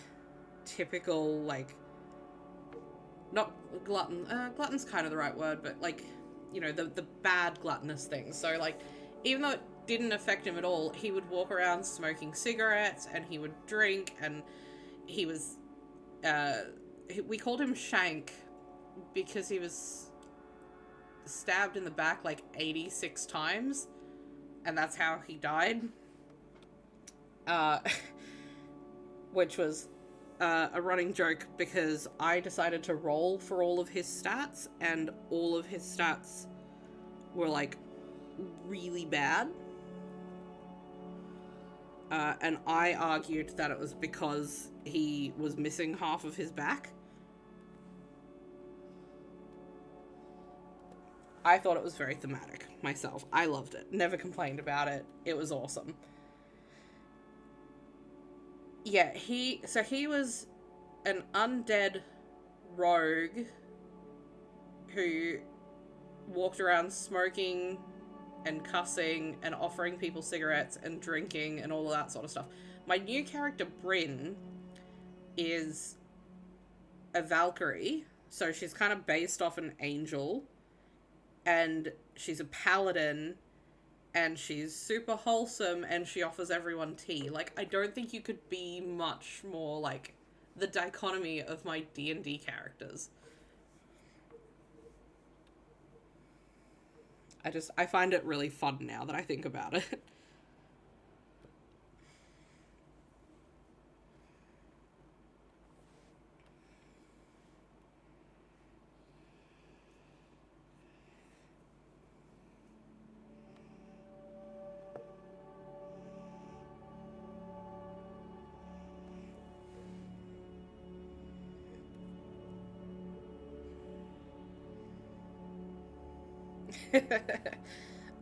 Speaker 1: typical, like, not glutton. Glutton's kind of the right word, but, like, you know, the bad gluttonous things. So, like, even though it didn't affect him at all, he would walk around smoking cigarettes, and he would drink, and he was, we called him Shank because he was stabbed in the back like 86 times, and that's how he died. Which was a running joke because I decided to roll for all of his stats, and all of his stats were, like, really bad. And I argued that it was because he was missing half of his back. I thought it was very thematic myself. I loved it. Never complained about it. It was awesome. Yeah, he was an undead rogue who walked around smoking and cussing and offering people cigarettes and drinking and all of that sort of stuff. My new character, Bryn, is a Valkyrie, so she's kind of based off an angel, and she's a paladin, and she's super wholesome, and she offers everyone tea. Like, I don't think you could be much more, like, the dichotomy of my D&D characters. I find it really fun now that I think about it.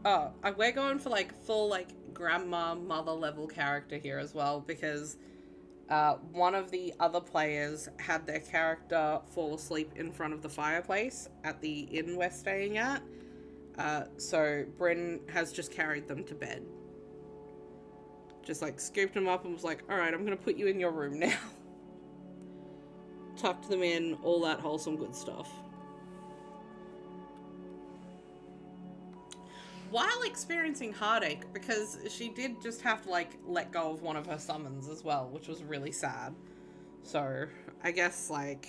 Speaker 1: Oh, we're going for, like, full, like, grandma, mother level character here as well, because one of the other players had their character fall asleep in front of the fireplace at the inn we're staying at. So Bryn has just carried them to bed. Just, like, scooped them up and was like, alright, I'm gonna put you in your room now. Tucked them in, all that wholesome good stuff. While experiencing heartache, because she did just have to, like, let go of one of her summons as well, which was really sad. So, I guess, like,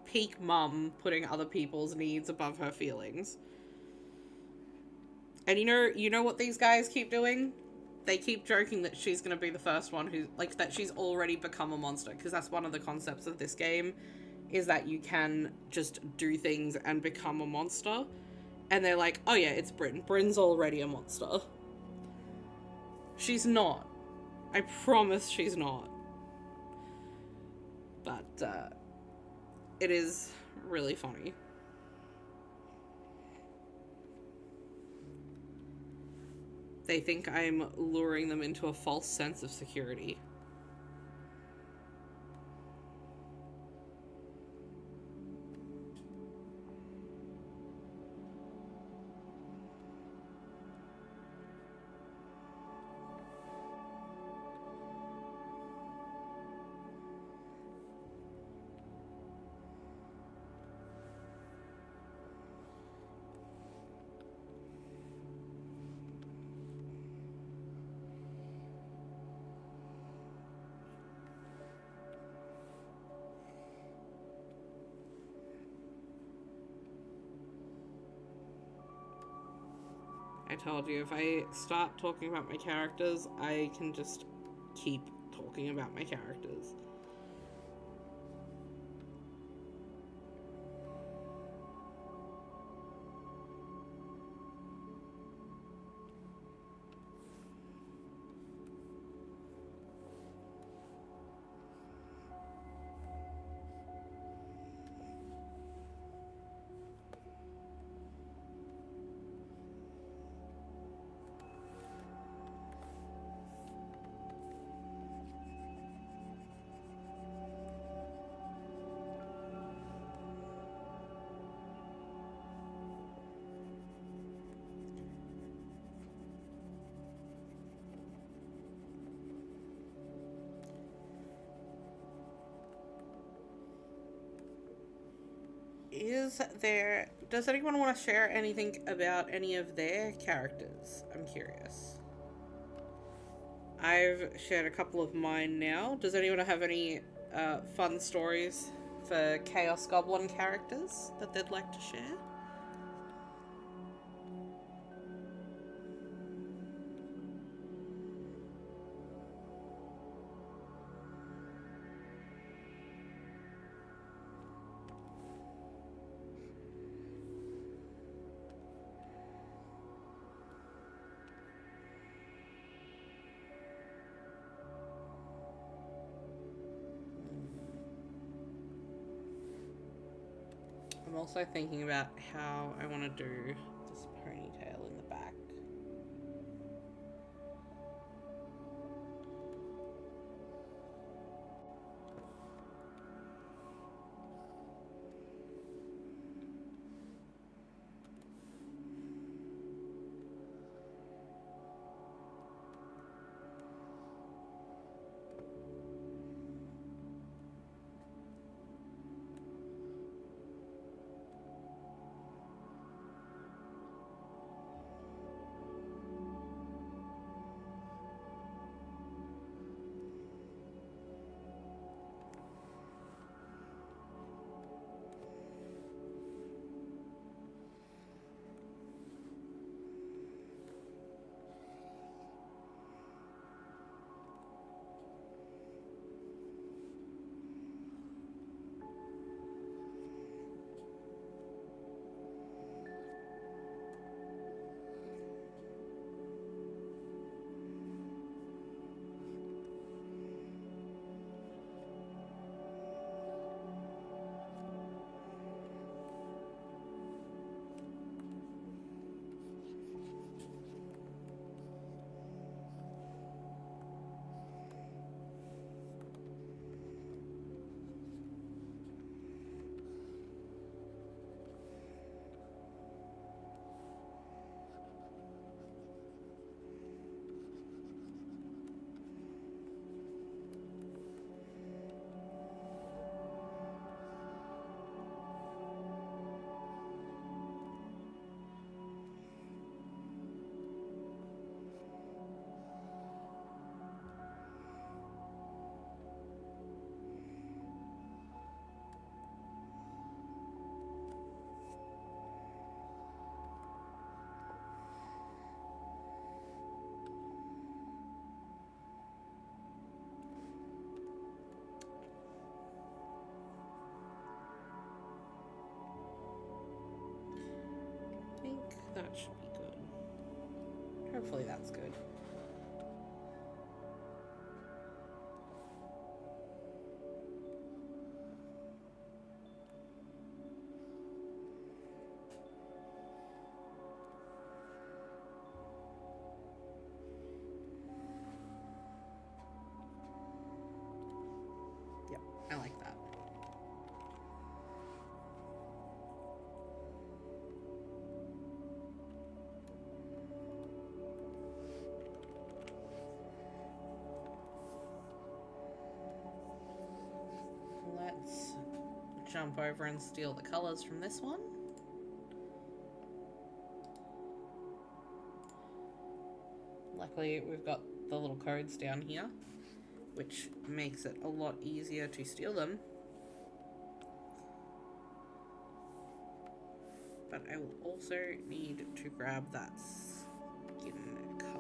Speaker 1: peak mum putting other people's needs above her feelings. And you know what these guys keep doing? They keep joking that she's gonna be the first one who, like, that she's already become a monster, because that's one of the concepts of this game, is that you can just do things and become a monster. And they're like, oh yeah, it's Bryn. Bryn's already a monster. She's not. I promise she's not. But, it is really funny. They think I'm luring them into a false sense of security. I told you, if I start talking about my characters, I can just keep talking about my characters. Does anyone want to share anything about any of their characters? I'm curious. I've shared a couple of mine now. Does anyone have any fun stories for Chaos Goblin characters that they'd like to share? I'm also thinking about how I want to do this ponytail in the back. I think that should be good. Hopefully that's good. Yep, I like that. Let's jump over and steal the colors from this one. Luckily, we've got the little codes down here, which makes it a lot easier to steal them. But I will also need to grab that skin color.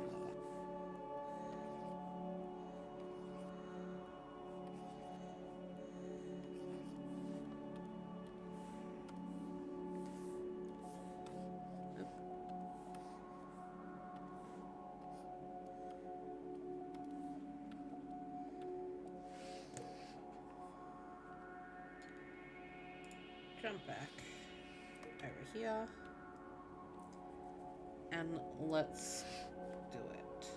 Speaker 1: Jump back over here and let's do it.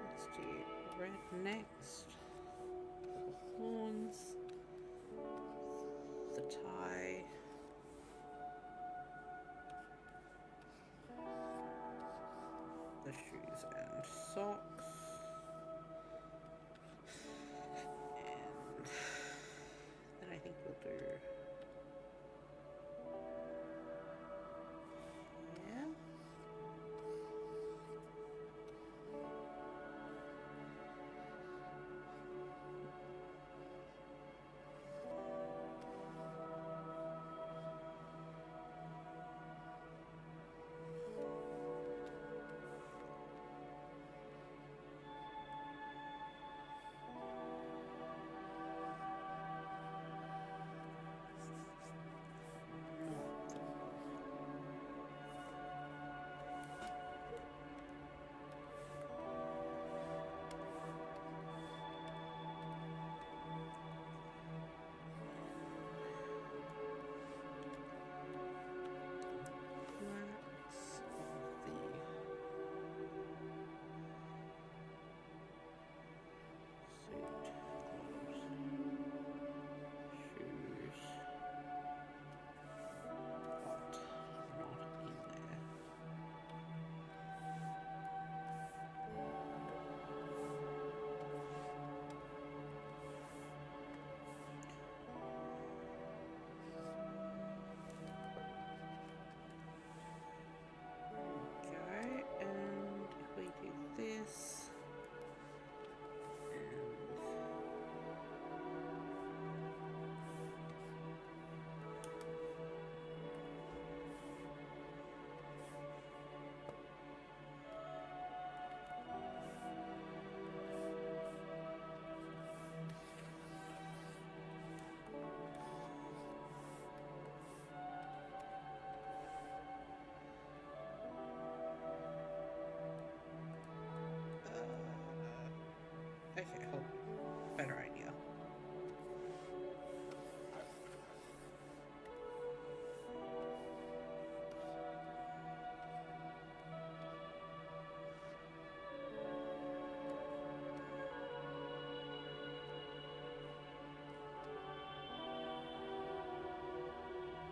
Speaker 1: Let's do red next. The horns, the tie. The shoes and socks. And then I think we'll do, yeah. Okay, hold on. Better idea.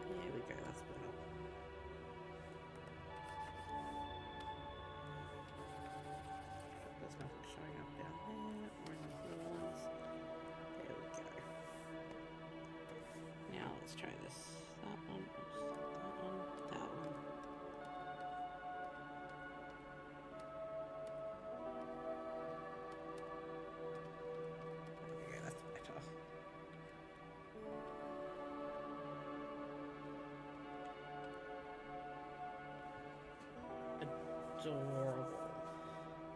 Speaker 1: There we go, that's better. There's nothing showing up down there or in the walls. There we go. Now let's try this. That one, that one. Okay, that's better. Adorable.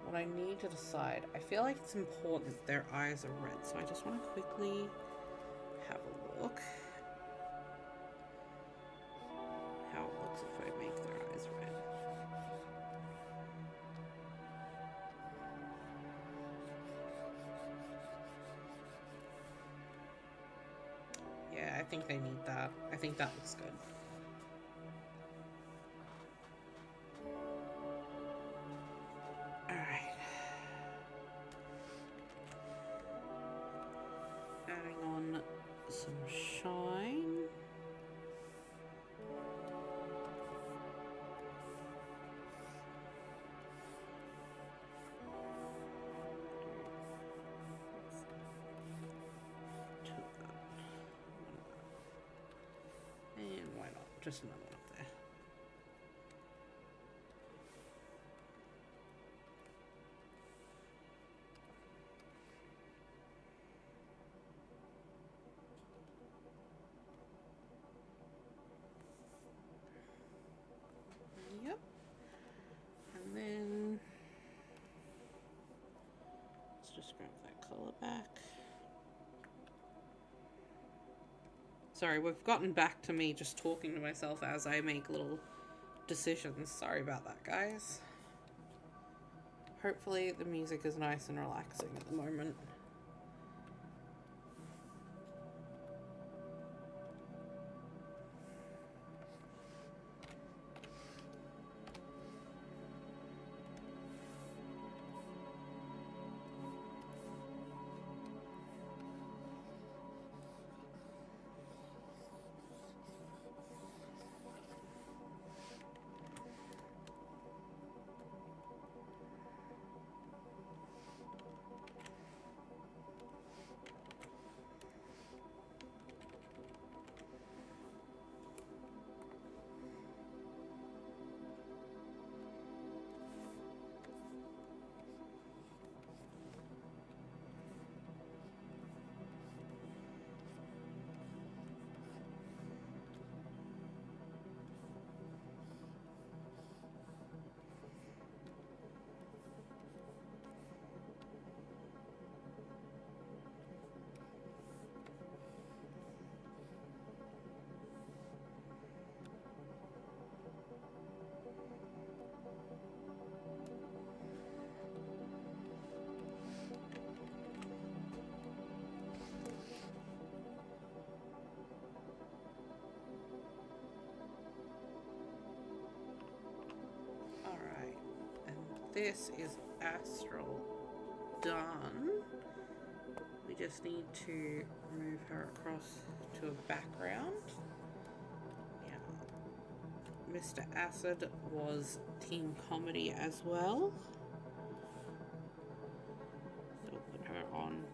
Speaker 1: What I need to decide, I feel like it's important their eyes are red, so I just want to quickly have a look how it looks if I make their eyes red. Yeah, I think they need that. I think that looks good. just another one up there. Yep. And then let's just grab that colour back. Sorry, we've gotten back to me just talking to myself as I make little decisions. Sorry about that, guys. Hopefully the music is nice and relaxing at the moment. This is Astral done. We just need to move her across to a background. Yeah. Mr. Acid was Team Comedy as well. So we'll put her on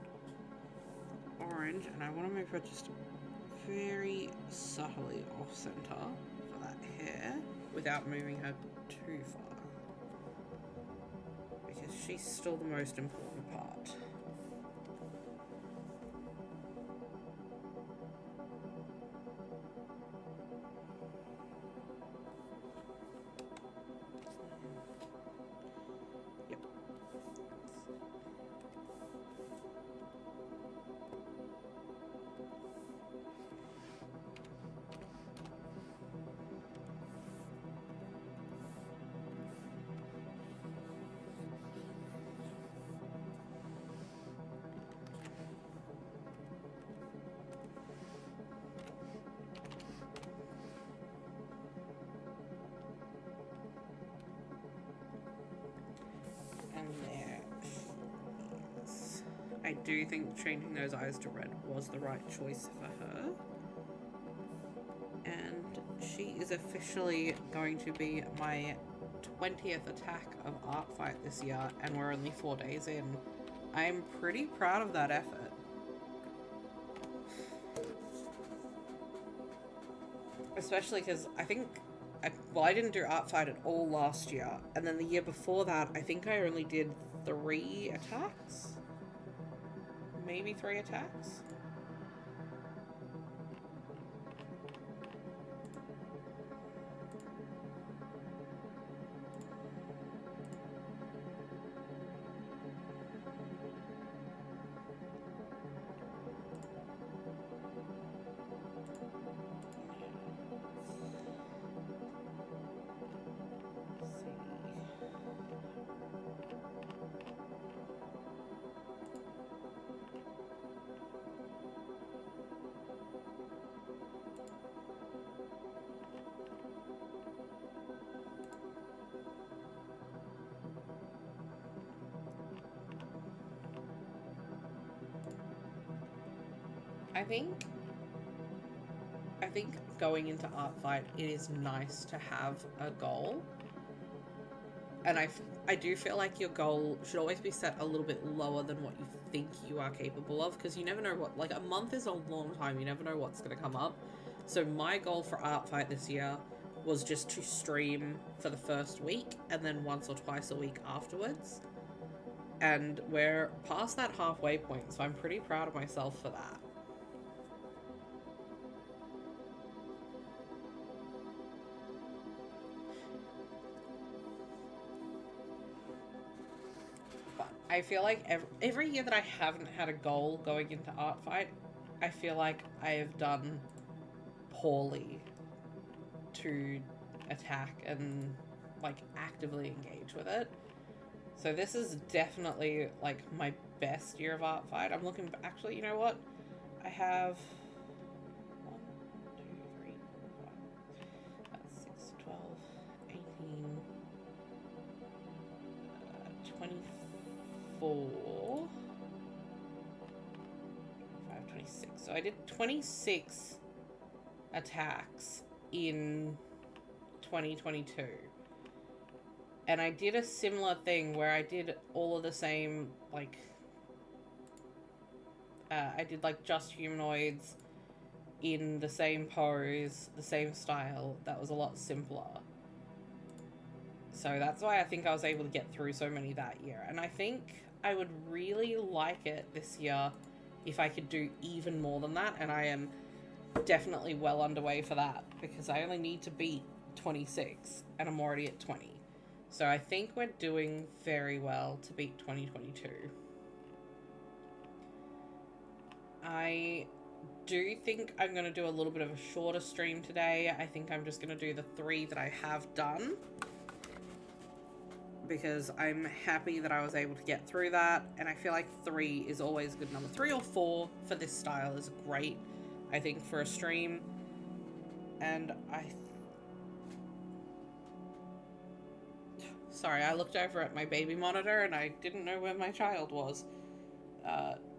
Speaker 1: orange, and I want to move her just very subtly off center for that hair without moving her too far. She's still the most important part. Yep. I do think changing those eyes to red was the right choice for her. And she is officially going to be my 20th attack of Art Fight this year, and we're only 4 days in. I'm pretty proud of that effort. Especially because I think, I didn't do Art Fight at all last year, and then the year before that, I think I only did 3 attacks? Maybe 3 attacks? I think going into Art Fight, it is nice to have a goal. And I do feel like your goal should always be set a little bit lower than what you think you are capable of, because you never know what, like, a month is a long time, you never know what's going to come up. So my goal for Art Fight this year was just to stream for the first week and then once or twice a week afterwards. And we're past that halfway point, so I'm pretty proud of myself for that. But I feel like every year that I haven't had a goal going into Art Fight, I feel like I have done poorly to attack and like actively engage with it. So this is definitely like my best year of Art Fight. I'm looking, actually, you know what? I have 1, 2, 3, 4, 5, 6, 12, 18, 24, 5, 26. So I did 26 attacks in 2022. And I did a similar thing where I did all of the same, like, I did, like, just humanoids in the same pose, the same style. That was a lot simpler. So that's why I think I was able to get through so many that year. And I think I would really like it this year if I could do even more than that. And I am definitely well underway for that, because I only need to beat 26 and I'm already at 20. So I think we're doing very well to beat 2022. I do think I'm going to do a little bit of a shorter stream today. I think I'm just going to do the 3 that I have done, because I'm happy that I was able to get through that. And I feel like 3 is always a good number. 3 or 4 for this style is great, I think, for a stream. And sorry, I looked over at my baby monitor and I didn't know where my child was.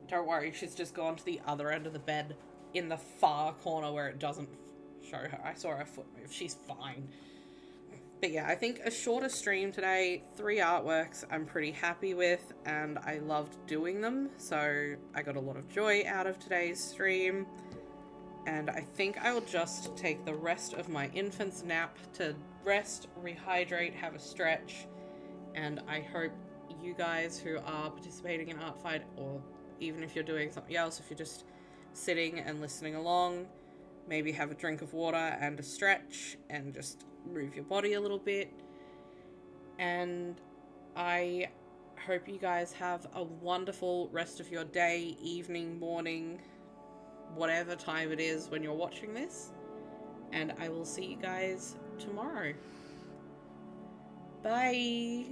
Speaker 1: Don't worry, she's just gone to the other end of the bed in the far corner where it doesn't show her. I saw her foot move. She's fine. But yeah, I think a shorter stream today, 3 artworks I'm pretty happy with, and I loved doing them, so I got a lot of joy out of today's stream. And I think I will just take the rest of my infant's nap to rest, rehydrate, have a stretch, and I hope you guys who are participating in Art Fight, or even if you're doing something else, if you're just sitting and listening along, maybe have a drink of water and a stretch and just move your body a little bit. And I hope you guys have a wonderful rest of your day, evening, morning, whatever time it is when you're watching this. And I will see you guys tomorrow. Bye!